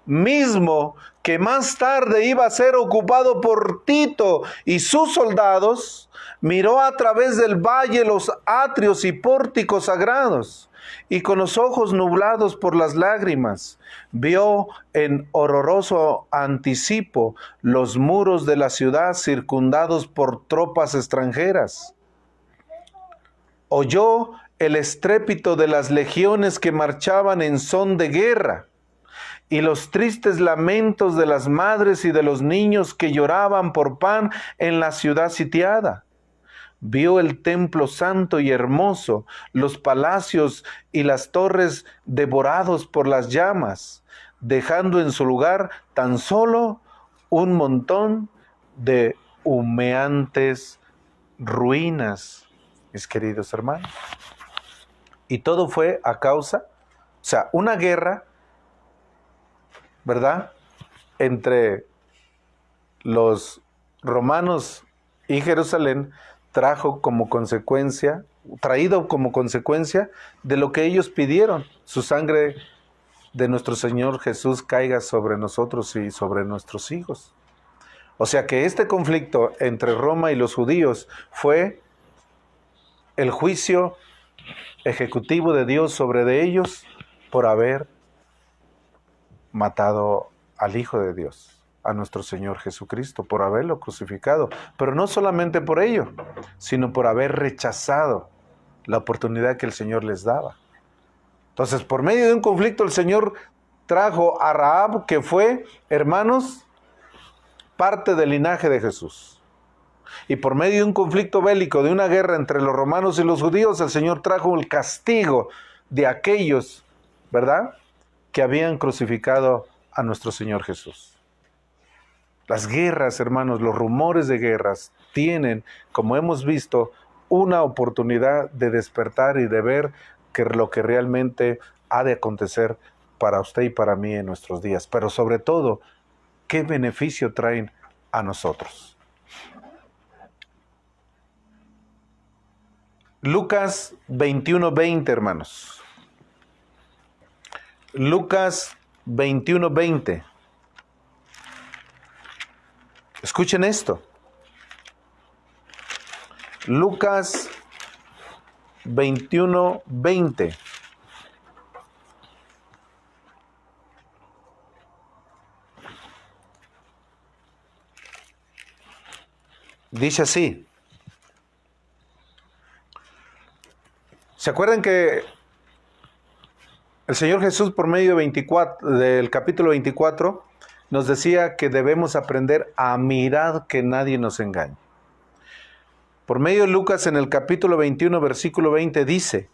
mismo que más tarde iba a ser ocupado por Tito y sus soldados, miró a través del valle los atrios y pórticos sagrados, y con los ojos nublados por las lágrimas, vio en horroroso anticipo los muros de la ciudad circundados por tropas extranjeras. Oyó el estrépito de las legiones que marchaban en son de guerra, y los tristes lamentos de las madres y de los niños que lloraban por pan en la ciudad sitiada. Vio el templo santo y hermoso, los palacios y las torres devorados por las llamas, dejando en su lugar tan solo un montón de humeantes ruinas, mis queridos hermanos. Y todo fue a causa, una guerra, ¿verdad?, entre los romanos y Jerusalén, traído como consecuencia de lo que ellos pidieron. Su sangre de nuestro Señor Jesús caiga sobre nosotros y sobre nuestros hijos. O sea que este conflicto entre Roma y los judíos fue el juicio ejecutivo de Dios sobre de ellos por haber matado al Hijo de Dios, a nuestro Señor Jesucristo, por haberlo crucificado. Pero no solamente por ello, sino por haber rechazado la oportunidad que el Señor les daba. Entonces, por medio de un conflicto, el Señor trajo a Rahab, que fue, hermanos, parte del linaje de Jesús. Y por medio de un conflicto bélico, de una guerra entre los romanos y los judíos, el Señor trajo el castigo de aquellos, ¿verdad?, que habían crucificado a nuestro Señor Jesús. Las guerras, hermanos, los rumores de guerras tienen, como hemos visto, una oportunidad de despertar y de ver que lo que realmente ha de acontecer para usted y para mí en nuestros días. Pero sobre todo, ¿qué beneficio traen a nosotros? Lucas 21:20, hermanos. Lucas 21:20. Escuchen esto. Lucas 21:20. Dice así. ¿Se acuerdan que el Señor Jesús, por medio del capítulo 24, nos decía que debemos aprender a mirar que nadie nos engañe? Por medio de Lucas, en el capítulo 21, versículo 20, dice: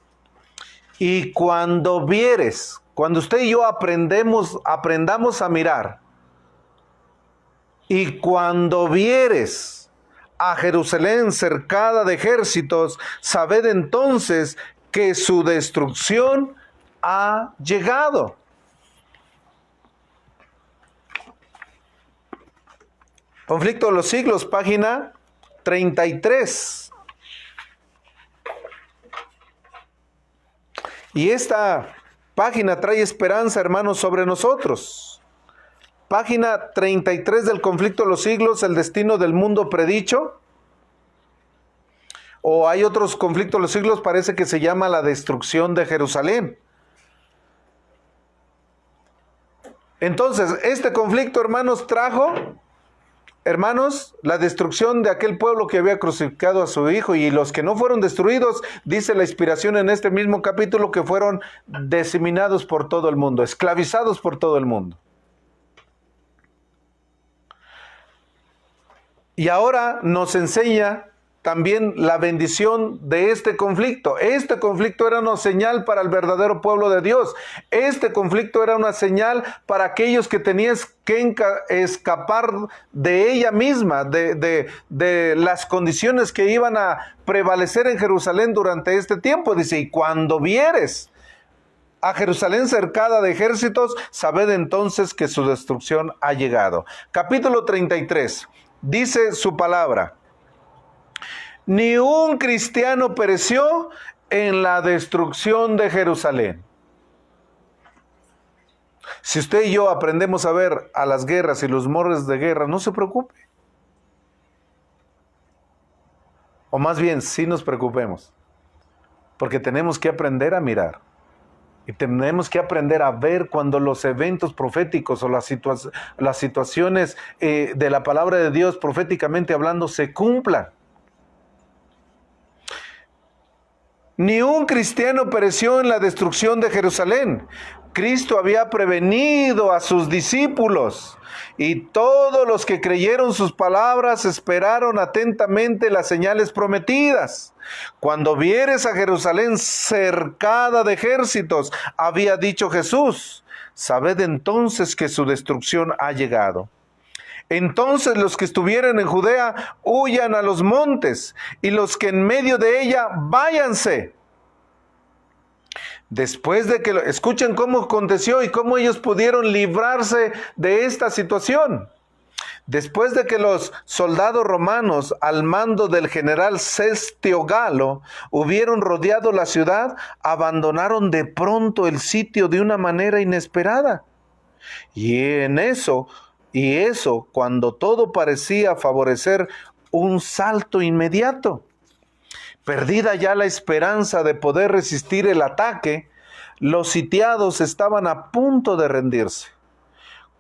y cuando vieres, cuando usted y yo aprendamos a mirar, y cuando vieres a Jerusalén cercada de ejércitos, sabed entonces que su destrucción ha llegado. Conflicto de los siglos, página 33. Y esta página trae esperanza, hermanos, sobre nosotros. Página 33 del conflicto de los siglos, el destino del mundo predicho. O hay otros conflictos de los siglos, parece que se llama la destrucción de Jerusalén. Entonces, este conflicto, hermanos, trajo, hermanos, la destrucción de aquel pueblo que había crucificado a su Hijo, y los que no fueron destruidos, dice la inspiración en este mismo capítulo, que fueron diseminados por todo el mundo, esclavizados por todo el mundo. Y ahora nos enseña también la bendición de este conflicto. Este conflicto era una señal para el verdadero pueblo de Dios. Este conflicto era una señal para aquellos que tenían que escapar de ella misma, de las condiciones que iban a prevalecer en Jerusalén durante este tiempo. Dice, y cuando vieres a Jerusalén cercada de ejércitos, sabed entonces que su destrucción ha llegado. Capítulo 33, dice su palabra: ni un cristiano pereció en la destrucción de Jerusalén. Si usted y yo aprendemos a ver a las guerras y los rumores de guerra, no se preocupe. O más bien, sí nos preocupemos. Porque tenemos que aprender a mirar. Y tenemos que aprender a ver cuando los eventos proféticos o las situaciones de la palabra de Dios proféticamente hablando se cumplan. Ni un cristiano pereció en la destrucción de Jerusalén. Cristo había prevenido a sus discípulos y todos los que creyeron sus palabras esperaron atentamente las señales prometidas. Cuando vieres a Jerusalén cercada de ejércitos, había dicho Jesús, sabed entonces que su destrucción ha llegado. Entonces los que estuvieran en Judea huyan a los montes, y los que en medio de ella váyanse. Después de que, escuchen cómo aconteció y cómo ellos pudieron librarse de esta situación. Después de que los soldados romanos, al mando del general Cestio Galo, hubieron rodeado la ciudad, abandonaron de pronto el sitio de una manera inesperada. Y eso cuando todo parecía favorecer un salto inmediato. Perdida ya la esperanza de poder resistir el ataque, los sitiados estaban a punto de rendirse,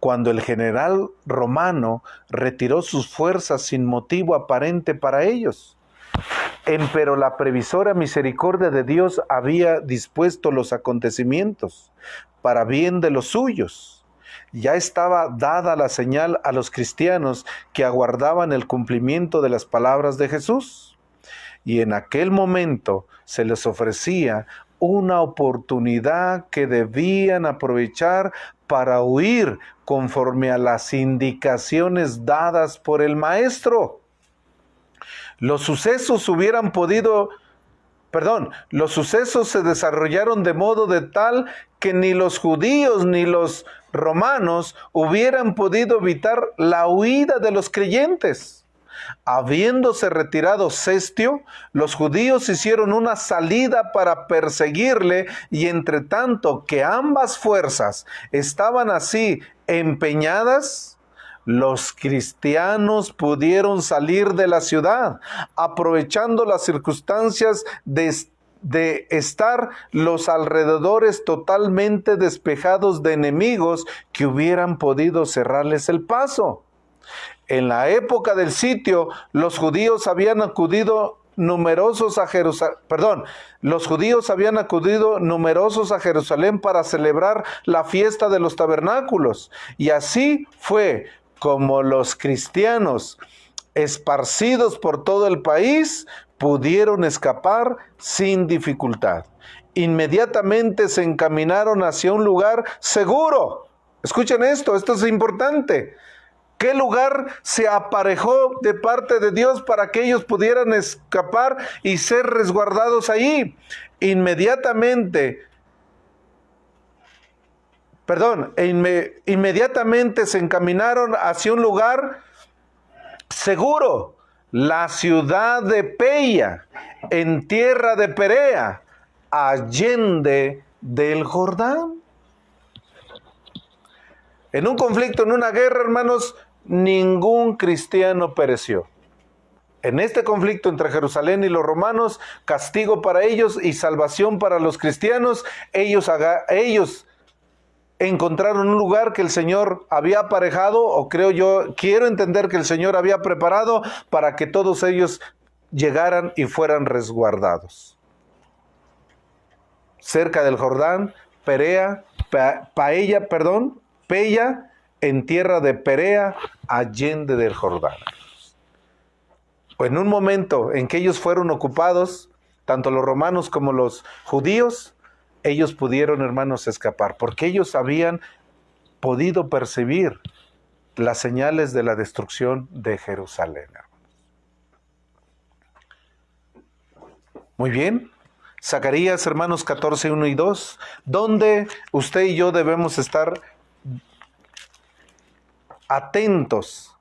cuando el general romano retiró sus fuerzas sin motivo aparente para ellos. Empero la previsora misericordia de Dios había dispuesto los acontecimientos para bien de los suyos. Ya estaba dada la señal a los cristianos que aguardaban el cumplimiento de las palabras de Jesús. Y en aquel momento se les ofrecía una oportunidad que debían aprovechar para huir conforme a las indicaciones dadas por el Maestro. Los sucesos se desarrollaron de modo de tal que ni los judíos ni los romanos hubieran podido evitar la huida de los creyentes. Habiéndose retirado Cestio, los judíos hicieron una salida para perseguirle, y entre tanto que ambas fuerzas estaban así empeñadas, los cristianos pudieron salir de la ciudad, aprovechando las circunstancias de estar los alrededores totalmente despejados de enemigos que hubieran podido cerrarles el paso. En la época del sitio, los judíos habían acudido numerosos a Jerusalén para celebrar la fiesta de los tabernáculos. Y así fue como los cristianos, esparcidos por todo el país, pudieron escapar sin dificultad. Inmediatamente se encaminaron hacia un lugar seguro. Escuchen esto es importante. ¿Qué lugar se aparejó de parte de Dios para que ellos pudieran escapar y ser resguardados ahí? Inmediatamente se encaminaron hacia un lugar seguro, la ciudad de Peia, en tierra de Perea, allende del Jordán. En un conflicto, en una guerra, hermanos, ningún cristiano pereció. En este conflicto entre Jerusalén y los romanos, castigo para ellos y salvación para los cristianos. Ellos encontraron un lugar que el Señor había aparejado, o quiero entender que el Señor había preparado para que todos ellos llegaran y fueran resguardados. Cerca del Jordán, Peia, en tierra de Perea, allende del Jordán. o en un momento en que ellos fueron ocupados, tanto los romanos como los judíos, ellos pudieron, hermanos, escapar, porque ellos habían podido percibir las señales de la destrucción de Jerusalén. Muy bien. Zacarías, hermanos, 14, 1 y 2, donde usted y yo debemos estar atentos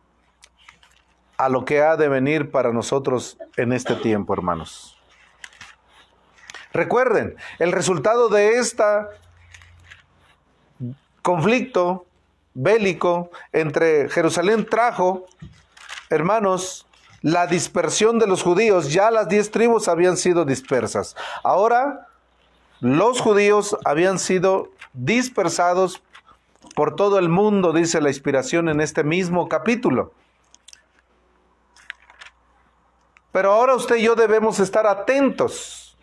a lo que ha de venir para nosotros en este tiempo, hermanos. Recuerden, el resultado de este conflicto bélico entre Jerusalén trajo, hermanos, la dispersión de los judíos. Ya las 10 tribus habían sido dispersas. Ahora, los judíos habían sido dispersados por todo el mundo, dice la inspiración en este mismo capítulo. Pero ahora usted y yo debemos estar atentos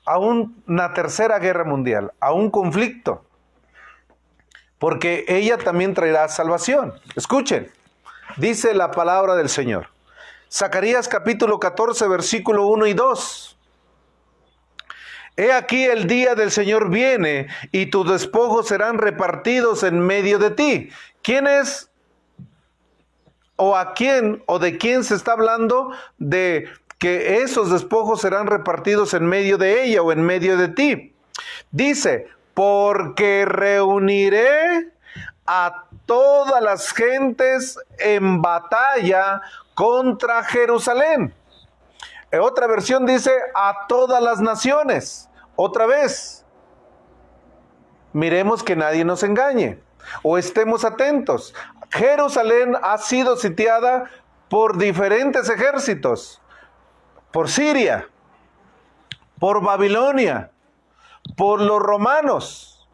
a una tercera guerra mundial, a un conflicto, porque ella también traerá salvación. Escuchen, dice la palabra del Señor. Zacarías capítulo 14, versículo 1 y 2. He aquí el día del Señor viene, y tus despojos serán repartidos en medio de ti. ¿Quién es? ¿O a quién o de quién se está hablando de que esos despojos serán repartidos en medio de ella o en medio de ti? Dice, porque reuniré a todas las gentes en batalla contra Jerusalén. Otra versión dice, a todas las naciones. Otra vez, miremos que nadie nos engañe o estemos atentos. Jerusalén ha sido sitiada por diferentes ejércitos, por Siria, por Babilonia, por los romanos.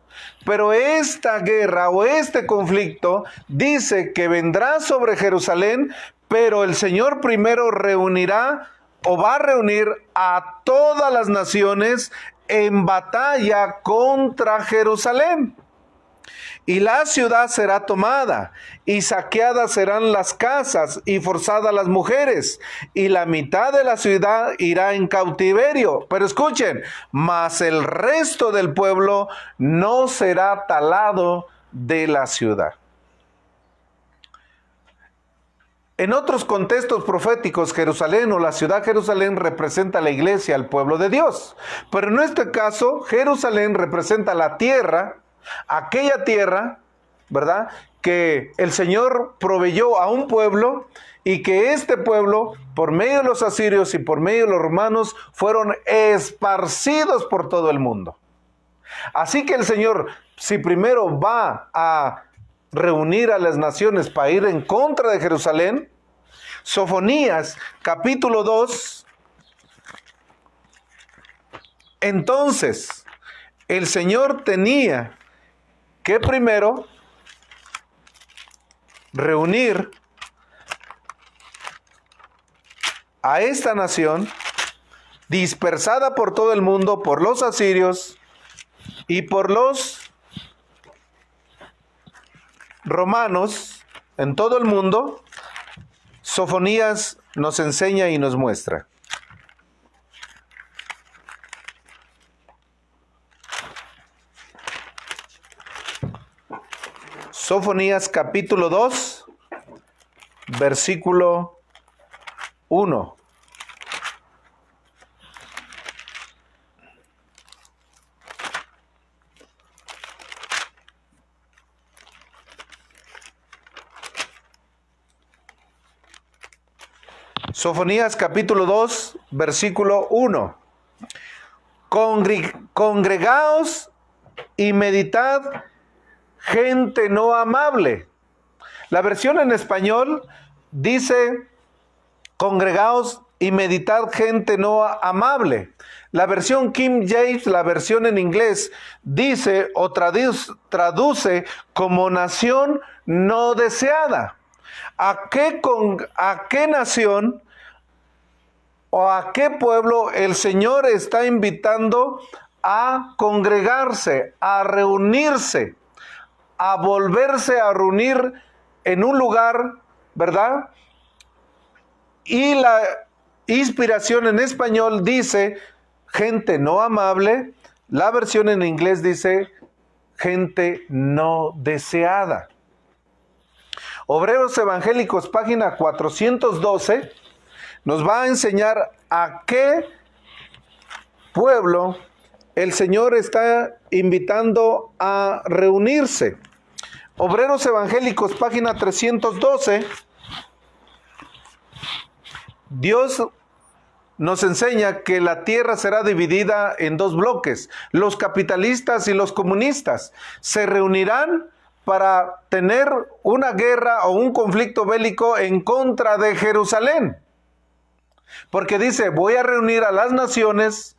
Pero esta guerra o este conflicto dice que vendrá sobre Jerusalén, pero el Señor primero reunirá o va a reunir a todas las naciones en batalla contra Jerusalén. Y la ciudad será tomada, y saqueadas serán las casas, y forzadas las mujeres, y la mitad de la ciudad irá en cautiverio. Pero escuchen, mas el resto del pueblo no será talado de la ciudad. En otros contextos proféticos, Jerusalén o la ciudad Jerusalén representa a la iglesia, al pueblo de Dios. Pero en este caso, Jerusalén representa la tierra, aquella tierra, ¿verdad?, que el Señor proveyó a un pueblo y que este pueblo, por medio de los asirios y por medio de los romanos, fueron esparcidos por todo el mundo. Así que el Señor, si primero va a reunir a las naciones para ir en contra de Jerusalén, Sofonías capítulo 2, entonces el Señor tenía que primero reunir a esta nación dispersada por todo el mundo, por los asirios y por los romanos en todo el mundo. Sofonías nos enseña y nos muestra. Sofonías capítulo 2, versículo 1. Sofonías capítulo 2, versículo 1. Congregaos y meditad, gente no amable. La versión en español dice, congregaos y meditad, gente no amable. La versión King James, la versión en inglés, dice o traduce como nación no deseada. ¿A qué nación o a qué pueblo el Señor está invitando a congregarse, a reunirse, a volverse a reunir en un lugar, ¿verdad? Y inspiración en español dice gente no amable. La versión en inglés dice gente no deseada. Obreros Evangélicos, página 412, nos va a enseñar a qué pueblo el Señor está invitando a reunirse. Obreros Evangélicos, página 312, Dios nos enseña que la tierra será dividida en dos bloques. Los capitalistas y los comunistas se reunirán para tener una guerra o un conflicto bélico en contra de Jerusalén. Porque dice, voy a reunir a las naciones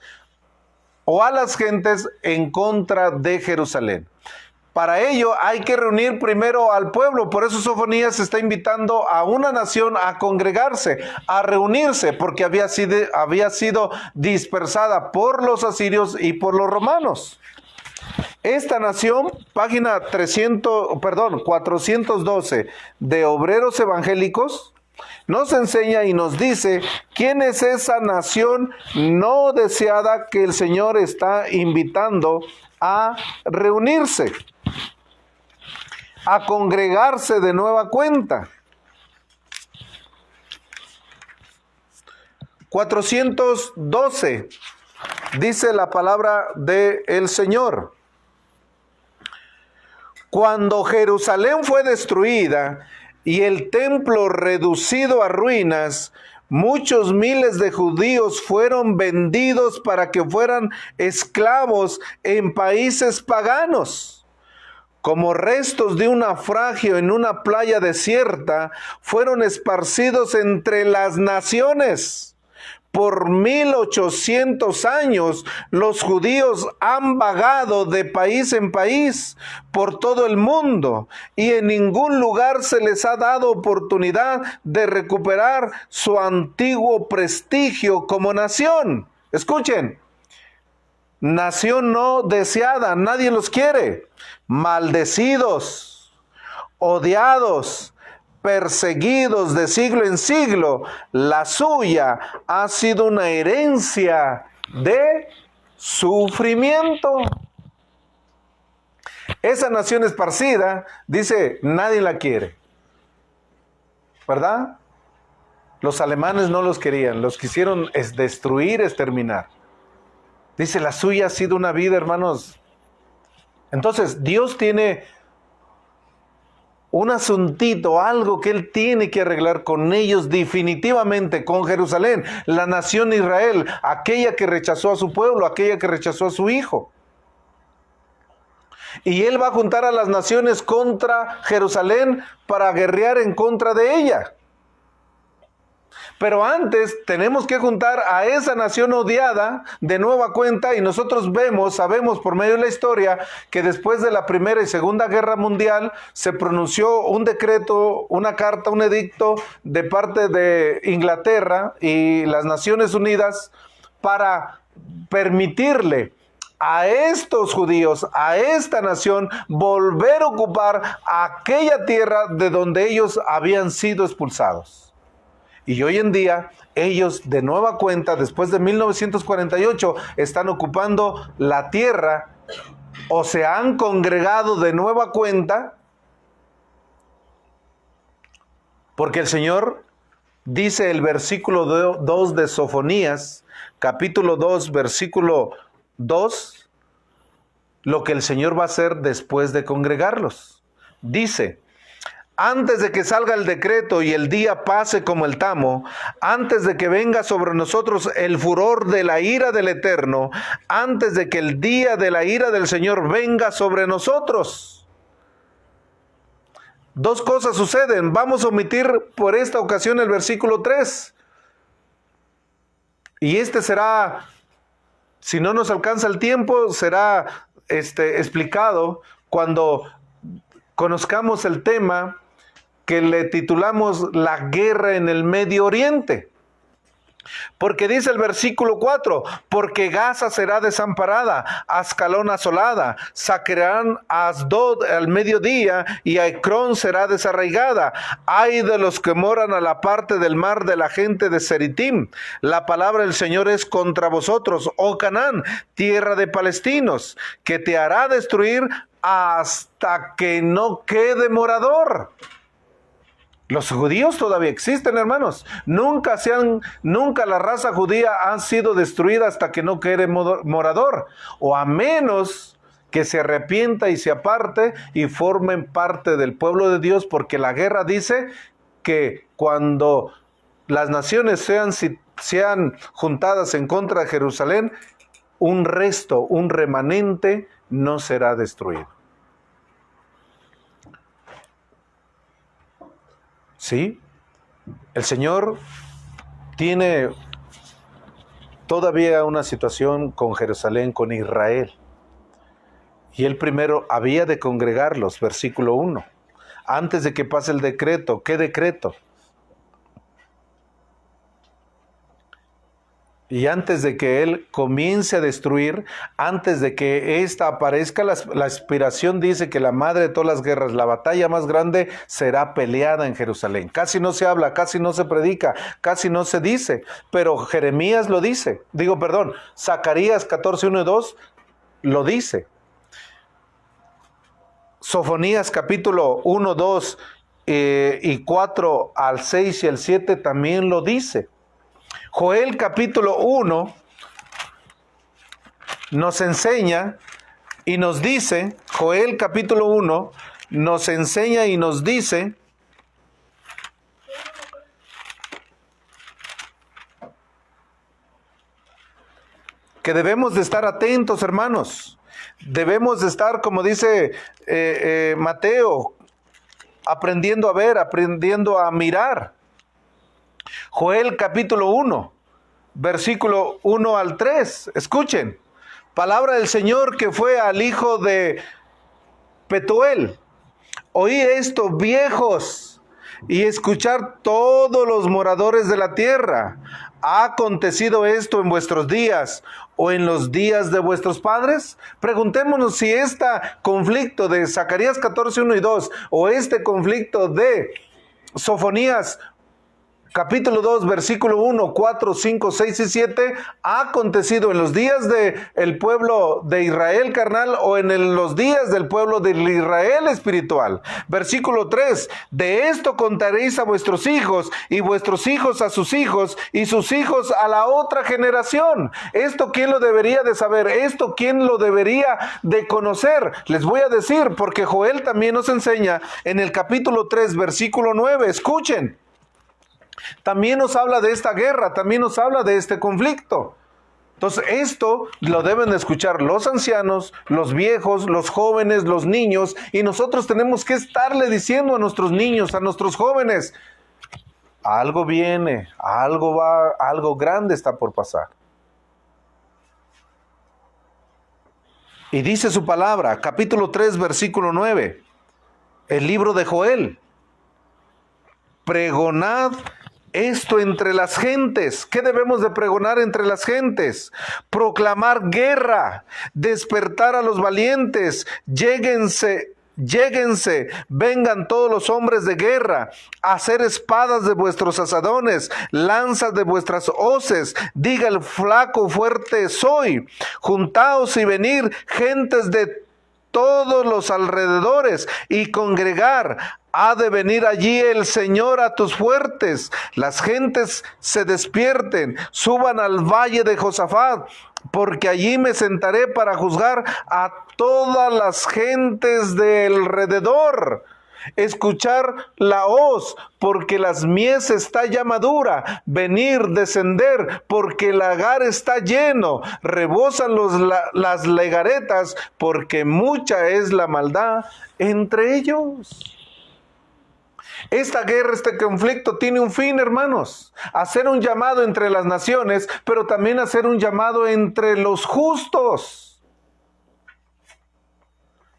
o a las gentes en contra de Jerusalén. Para ello hay que reunir primero al pueblo. Por eso Sofonías está invitando a una nación a congregarse, a reunirse, porque había sido dispersada por los asirios y por los romanos. Esta nación, página 412 de Obreros Evangélicos, nos enseña y nos dice quién es esa nación no deseada que el Señor está invitando a reunirse, a congregarse de nueva cuenta. 412 dice la palabra del Señor. Cuando Jerusalén fue destruida y el templo reducido a ruinas, muchos miles de judíos fueron vendidos para que fueran esclavos en países paganos. Como restos de un naufragio en una playa desierta, fueron esparcidos entre las naciones. Por 1800 años, los judíos han vagado de país en país por todo el mundo y en ningún lugar se les ha dado oportunidad de recuperar su antiguo prestigio como nación. Escuchen, nación no deseada, nadie los quiere, maldecidos, odiados, perseguidos de siglo en siglo. La suya ha sido una herencia de sufrimiento. Esa nación esparcida, dice, nadie la quiere, ¿verdad? Los alemanes no los querían, los quisieron destruir, exterminar. Dice, la suya ha sido una vida, hermanos. Entonces, Dios tiene un asuntito, algo que Él tiene que arreglar con ellos definitivamente, con Jerusalén, la nación Israel, aquella que rechazó a su pueblo, aquella que rechazó a su hijo. Y Él va a juntar a las naciones contra Jerusalén para guerrear en contra de ella. Pero antes tenemos que juntar a esa nación odiada de nueva cuenta, y nosotros sabemos por medio de la historia que después de la Primera y Segunda Guerra Mundial se pronunció un decreto, una carta, un edicto de parte de Inglaterra y las Naciones Unidas para permitirle a estos judíos, a esta nación, volver a ocupar aquella tierra de donde ellos habían sido expulsados. Y hoy en día, ellos de nueva cuenta, después de 1948, están ocupando la tierra o se han congregado de nueva cuenta, porque el Señor dice el versículo 2 de Sofonías, capítulo 2, versículo 2, lo que el Señor va a hacer después de congregarlos. Dice: antes de que salga el decreto y el día pase como el tamo, antes de que venga sobre nosotros el furor de la ira del Eterno, antes de que el día de la ira del Señor venga sobre nosotros. Dos cosas suceden. Vamos a omitir por esta ocasión el versículo 3. Y este será, si no nos alcanza el tiempo, será explicado cuando conozcamos el tema que le titulamos La guerra en el Medio Oriente. Porque dice el versículo 4, porque Gaza será desamparada, Ascalón asolada, saquearán a Asdod al mediodía y a Ecrón será desarraigada. Ay de los que moran a la parte del mar de la gente de Seritim. La palabra del Señor es contra vosotros, oh Canaán, tierra de palestinos, que te hará destruir hasta que no quede morador. Los judíos todavía existen, hermanos. Nunca la raza judía ha sido destruida hasta que no quede morador, o a menos que se arrepienta y se aparte y formen parte del pueblo de Dios, porque la guerra dice que cuando las naciones sean juntadas en contra de Jerusalén, un resto, un remanente no será destruido. Sí, el Señor tiene todavía una situación con Jerusalén, con Israel. Y Él primero había de congregarlos, versículo 1. Antes de que pase el decreto. ¿Qué decreto? Y antes de que Él comience a destruir, antes de que ésta aparezca, la inspiración dice que la madre de todas las guerras, la batalla más grande, será peleada en Jerusalén. Casi no se habla, casi no se predica, casi no se dice, pero Jeremías lo dice. Zacarías 14, 1 y 2 lo dice. Sofonías capítulo 1, 2 y 4 al 6 y al 7 también lo dice. Joel capítulo 1 nos enseña y nos dice, Joel capítulo 1 nos enseña y nos dice que debemos de estar atentos, hermanos. Debemos de estar, como dice Mateo, aprendiendo a ver, aprendiendo a mirar. Joel capítulo 1, versículo 1 al 3. Escuchen, palabra del Señor que fue al hijo de Petuel. Oí esto, viejos, y escuchar todos los moradores de la tierra. ¿Ha acontecido esto en vuestros días o en los días de vuestros padres? Preguntémonos si este conflicto de Zacarías 14, 1 y 2 o este conflicto de Sofonías capítulo 2, versículo 1, 4, 5, 6 y 7, ¿ha acontecido en los días del pueblo de Israel carnal o en los días del pueblo de Israel espiritual? Versículo 3, de esto contaréis a vuestros hijos y vuestros hijos a sus hijos y sus hijos a la otra generación. ¿Esto quién lo debería de saber? ¿Esto quién lo debería de conocer? Les voy a decir, porque Joel también nos enseña en el capítulo 3, versículo 9, escuchen. También nos habla de esta guerra, también nos habla de este conflicto. Entonces esto lo deben de escuchar los ancianos, los viejos, los jóvenes, los niños, y nosotros tenemos que estarle diciendo a nuestros niños, a nuestros jóvenes, algo viene, algo va, algo grande está por pasar. Y dice su palabra, capítulo 3, versículo 9, el libro de Joel, pregonad esto entre las gentes. ¿Qué debemos de pregonar entre las gentes? Proclamar guerra, despertar a los valientes, lléguense, vengan todos los hombres de guerra, hacer espadas de vuestros asadones, lanzas de vuestras hoces, diga el flaco fuerte soy, juntaos y venid gentes de todos los alrededores y congregar. Ha de venir allí el Señor a tus fuertes. Las gentes se despierten, suban al valle de Josafat, porque allí me sentaré para juzgar a todas las gentes de alrededor. Escuchar la hoz, porque las mies está ya madura. Venir, descender, porque el lagar está lleno. Rebosan las legaretas, porque mucha es la maldad entre ellos. Esta guerra, este conflicto tiene un fin, hermanos. Hacer un llamado entre las naciones, pero también hacer un llamado entre los justos.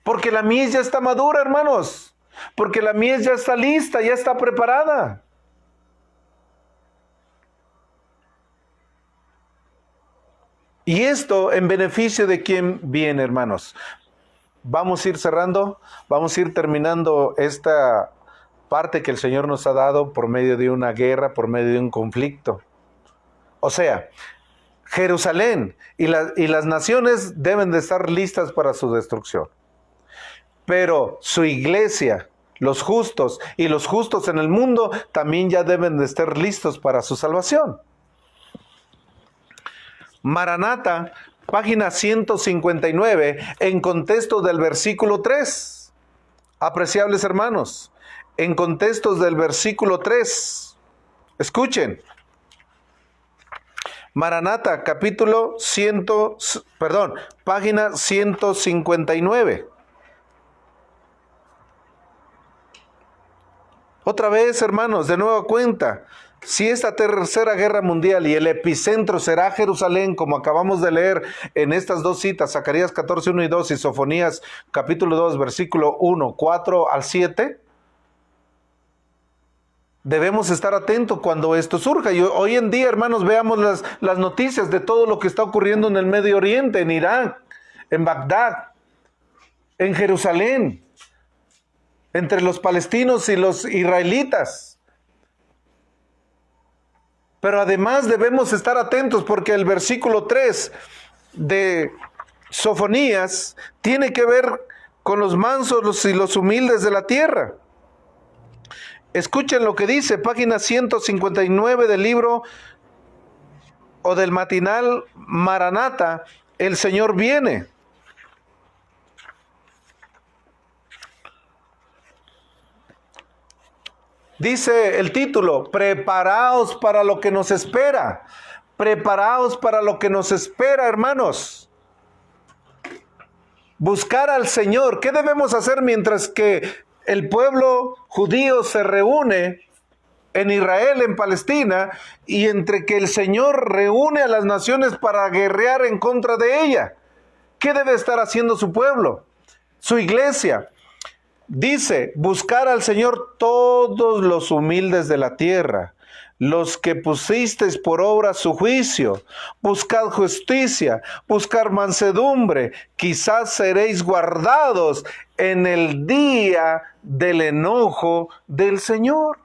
Porque la mies ya está madura, hermanos. Porque la mies ya está lista, ya está preparada. ¿Y esto en beneficio de quién viene, hermanos? Vamos a ir cerrando, vamos a ir terminando esta parte que el Señor nos ha dado por medio de una guerra, por medio de un conflicto. O sea, Jerusalén y las naciones deben de estar listas para su destrucción. Pero su iglesia, los justos y los justos en el mundo también ya deben de estar listos para su salvación. Maranata, página 159, en contexto del versículo 3. Apreciables hermanos, en contexto del versículo 3. Escuchen. Maranata, página 159. Otra vez, hermanos, de nueva cuenta, si esta tercera guerra mundial y el epicentro será Jerusalén, como acabamos de leer en estas dos citas, Zacarías 14, 1 y 2 y Sofonías capítulo 2, versículo 1, 4 al 7, debemos estar atentos cuando esto surja. Y hoy en día, hermanos, veamos las noticias de todo lo que está ocurriendo en el Medio Oriente, en Irak, en Bagdad, en Jerusalén, entre los palestinos y los israelitas. Pero además debemos estar atentos porque el versículo 3 de Sofonías tiene que ver con los mansos y los humildes de la tierra. Escuchen lo que dice, página 159 del libro o del matinal Maranata, el Señor viene. Dice el título, preparaos para lo que nos espera. Preparaos para lo que nos espera, hermanos. Buscar al Señor. ¿Qué debemos hacer mientras que el pueblo judío se reúne en Israel, en Palestina, y entre que el Señor reúne a las naciones para guerrear en contra de ella? ¿Qué debe estar haciendo su pueblo, su iglesia? Dice, buscar al Señor todos los humildes de la tierra, los que pusisteis por obra su juicio, buscad justicia, buscar mansedumbre, quizás seréis guardados en el día del enojo del Señor.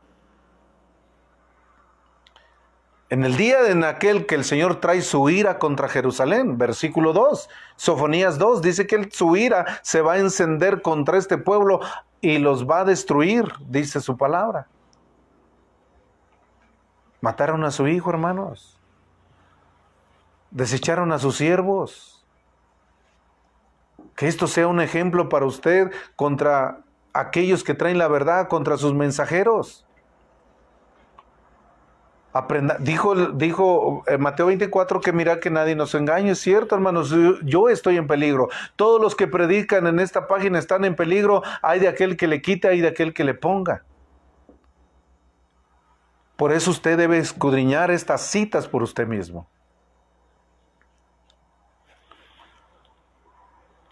En el día en aquel que el Señor trae su ira contra Jerusalén, versículo 2, Sofonías 2, dice que su ira se va a encender contra este pueblo y los va a destruir, dice su palabra. Mataron a su hijo, hermanos. Desecharon a sus siervos. Que esto sea un ejemplo para usted contra aquellos que traen la verdad, contra sus mensajeros. Dijo Mateo 24 que mira que nadie nos engañe. Es cierto, hermanos, yo estoy en peligro. Todos los que predican en esta página están en peligro. Hay de aquel que le quita y de aquel que le ponga. Por eso usted debe escudriñar estas citas por usted mismo.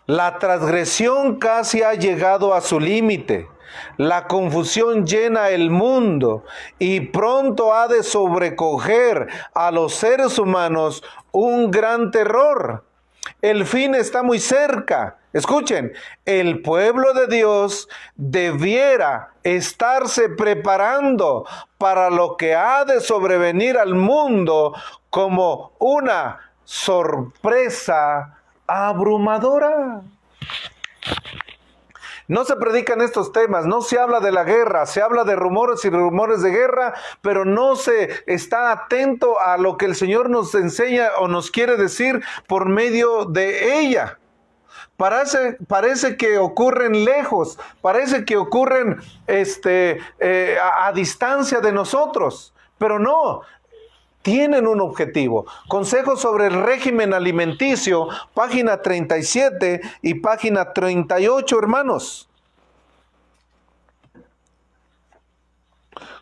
La transgresión casi ha llegado a su límite. La confusión llena el mundo y pronto ha de sobrecoger a los seres humanos un gran terror. El fin está muy cerca. Escuchen, el pueblo de Dios debiera estarse preparando para lo que ha de sobrevenir al mundo como una sorpresa abrumadora. No se predican estos temas, no se habla de la guerra, se habla de rumores y rumores de guerra, pero no se está atento a lo que el Señor nos enseña o nos quiere decir por medio de ella. Parece que ocurren lejos, parece que ocurren a distancia de nosotros, pero no. Tienen un objetivo. Consejos sobre el régimen alimenticio, página 37 y página 38, hermanos.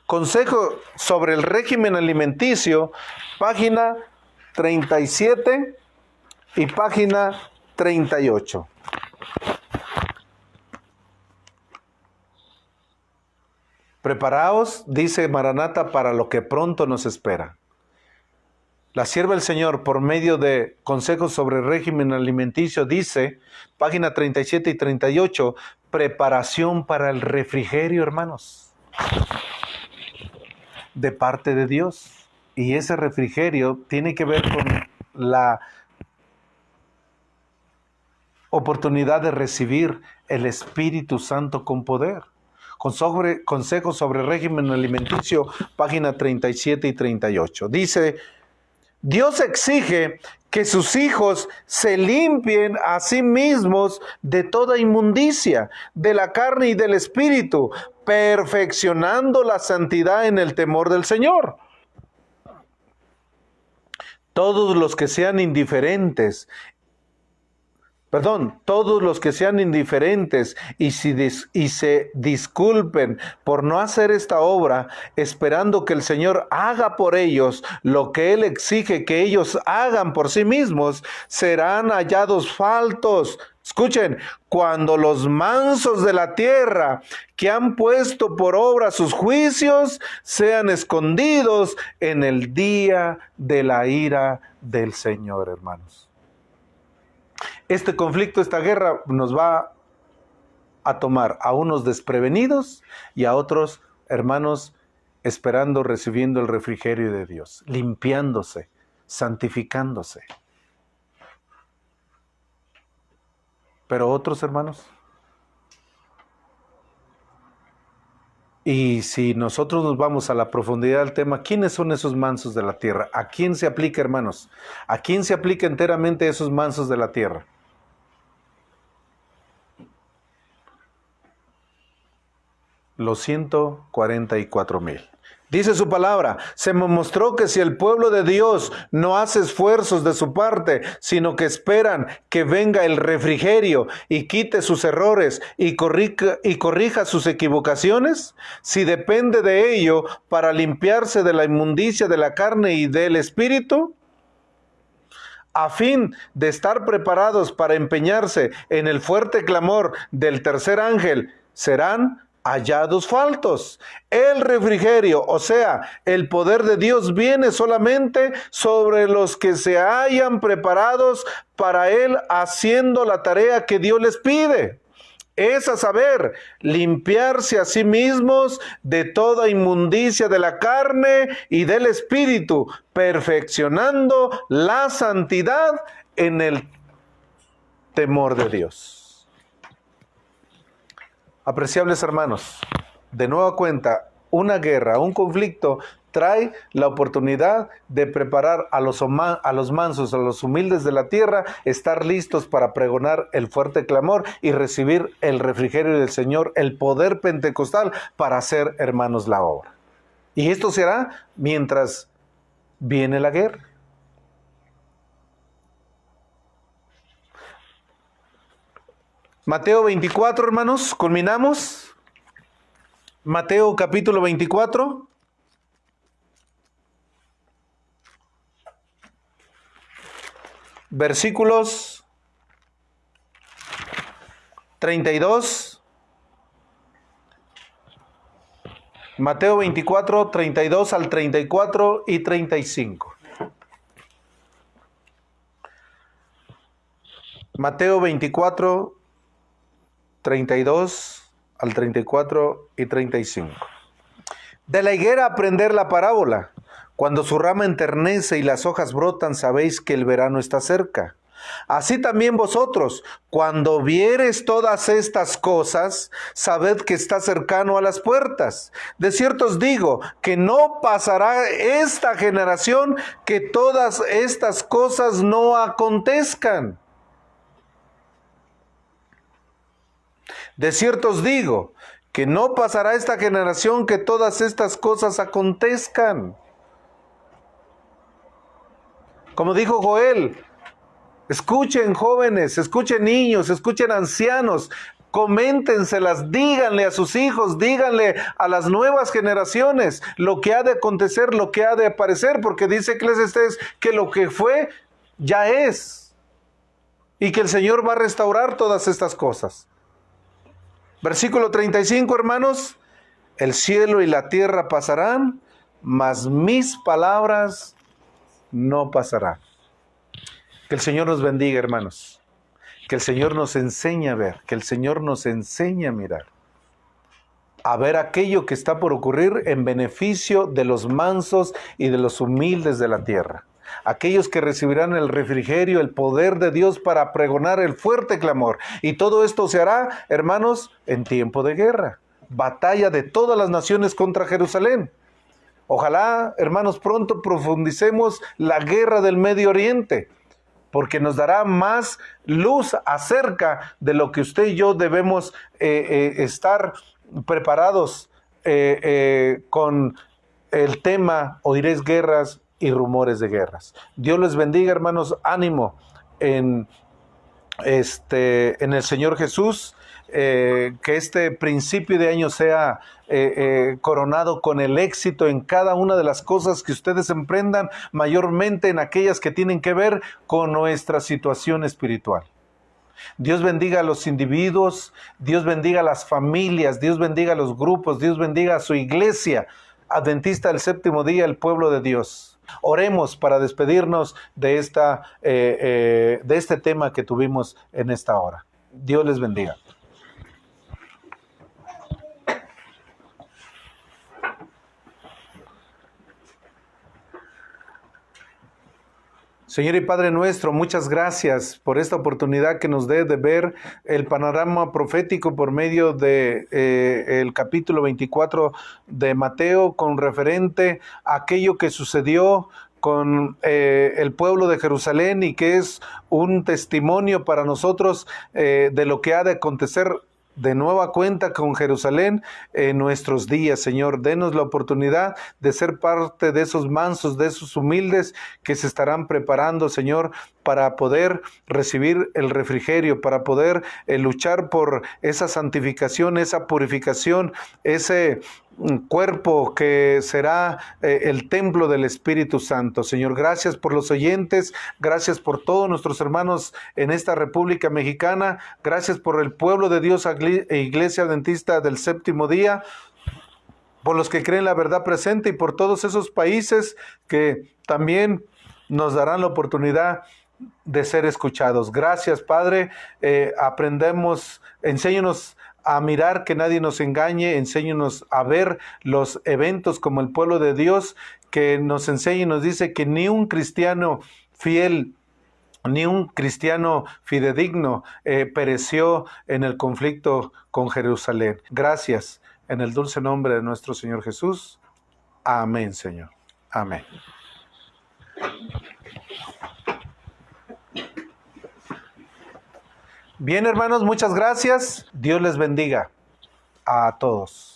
Consejo sobre el régimen alimenticio, página 37 y página 38. Preparaos, dice Maranata, para lo que pronto nos espera. La sierva del Señor, por medio de consejos sobre régimen alimenticio, dice, página 37 y 38, preparación para el refrigerio, hermanos, de parte de Dios. Y ese refrigerio tiene que ver con la oportunidad de recibir el Espíritu Santo con poder. Consejos sobre régimen alimenticio, página 37 y 38. Dice, Dios exige que sus hijos se limpien a sí mismos de toda inmundicia, de la carne y del espíritu, perfeccionando la santidad en el temor del Señor. Todos los que sean indiferentes y se disculpen por no hacer esta obra, esperando que el Señor haga por ellos lo que Él exige que ellos hagan por sí mismos, serán hallados faltos. Escuchen, cuando los mansos de la tierra que han puesto por obra sus juicios sean escondidos en el día de la ira del Señor, hermanos. Este conflicto, esta guerra nos va a tomar a unos desprevenidos y a otros, hermanos, esperando, recibiendo el refrigerio de Dios, limpiándose, santificándose. Pero otros, hermanos, y si nosotros nos vamos a la profundidad del tema, ¿quiénes son esos mansos de la tierra? ¿A quién se aplica, hermanos? ¿A quién se aplica enteramente esos mansos de la tierra? Los 144,000. Dice su palabra, se me mostró que si el pueblo de Dios no hace esfuerzos de su parte, sino que esperan que venga el refrigerio y quite sus errores y corrija sus equivocaciones, si depende de ello para limpiarse de la inmundicia de la carne y del espíritu, a fin de estar preparados para empeñarse en el fuerte clamor del tercer ángel, serán hallados faltos. El refrigerio, o sea, el poder de Dios viene solamente sobre los que se hayan preparados para Él haciendo la tarea que Dios les pide. Es a saber, limpiarse a sí mismos de toda inmundicia de la carne y del espíritu, perfeccionando la santidad en el temor de Dios. Apreciables hermanos, de nueva cuenta, una guerra, un conflicto trae la oportunidad de preparar a los mansos, a los humildes de la tierra, estar listos para pregonar el fuerte clamor y recibir el refrigerio del Señor, el poder pentecostal para hacer, hermanos, la obra. Y esto se hará mientras viene la guerra. Mateo 24, hermanos, culminamos. Mateo capítulo 24. Versículos 32. Mateo 24, 32 al 34 y 35. Mateo 24, 32 al 34 y 35. De la higuera aprender la parábola. Cuando su rama enternece y las hojas brotan, sabéis que el verano está cerca. Así también vosotros, cuando viereis todas estas cosas, sabed que está cercano a las puertas. De cierto os digo que no pasará esta generación que todas estas cosas no acontezcan. De cierto os digo que no pasará esta generación que todas estas cosas acontezcan. Como dijo Joel, escuchen jóvenes, escuchen niños, escuchen ancianos, coméntenselas, díganle a sus hijos, díganle a las nuevas generaciones lo que ha de acontecer, lo que ha de aparecer, porque dice Eclesiastés que lo que fue ya es y que el Señor va a restaurar todas estas cosas. Versículo 35, hermanos, el cielo y la tierra pasarán, mas mis palabras no pasará. Que el Señor nos bendiga, hermanos. Que el Señor nos enseñe a ver, que el Señor nos enseñe a ver aquello que está por ocurrir en beneficio de los mansos y de los humildes de la tierra. Aquellos que recibirán el refrigerio, el poder de Dios para pregonar el fuerte clamor. Y todo esto se hará, hermanos, en tiempo de guerra. Batalla de todas las naciones contra Jerusalén. Ojalá, hermanos, pronto profundicemos la guerra del Medio Oriente, porque nos dará más luz acerca de lo que usted y yo debemos estar preparados con el tema: oiréis guerras y rumores de guerras. Dios les bendiga, hermanos, ánimo en el Señor Jesús. Que este principio de año sea coronado con el éxito en cada una de las cosas que ustedes emprendan, mayormente en aquellas que tienen que ver con nuestra situación espiritual. Dios bendiga a los individuos, Dios bendiga a las familias, Dios bendiga a los grupos, Dios bendiga a su iglesia adventista del séptimo día, el pueblo de Dios. Oremos para despedirnos de este tema que tuvimos en esta hora. Dios les bendiga. Señor y Padre nuestro, muchas gracias por esta oportunidad que nos dé de ver el panorama profético por medio de el capítulo 24 de Mateo, con referente a aquello que sucedió con el pueblo de Jerusalén, y que es un testimonio para nosotros de lo que ha de acontecer de nueva cuenta con Jerusalén en nuestros días. Señor, denos la oportunidad de ser parte de esos mansos, de esos humildes que se estarán preparando, Señor, para poder recibir el refrigerio, para poder luchar por esa santificación, esa purificación, ese cuerpo que será el templo del Espíritu Santo. Señor, gracias por los oyentes, gracias por todos nuestros hermanos en esta República Mexicana, gracias por el pueblo de Dios e Iglesia Adventista del Séptimo Día, por los que creen la verdad presente, y por todos esos países que también nos darán la oportunidad de ser escuchados. Gracias, Padre. Aprendemos, enséñanos a mirar que nadie nos engañe, enséñanos a ver los eventos como el pueblo de Dios, que nos enseña y nos dice que ni un cristiano fiel, ni un cristiano fidedigno pereció en el conflicto con Jerusalén. Gracias, en el dulce nombre de nuestro Señor Jesús. Amén, Señor. Amén. Bien, hermanos, muchas gracias. Dios les bendiga a todos.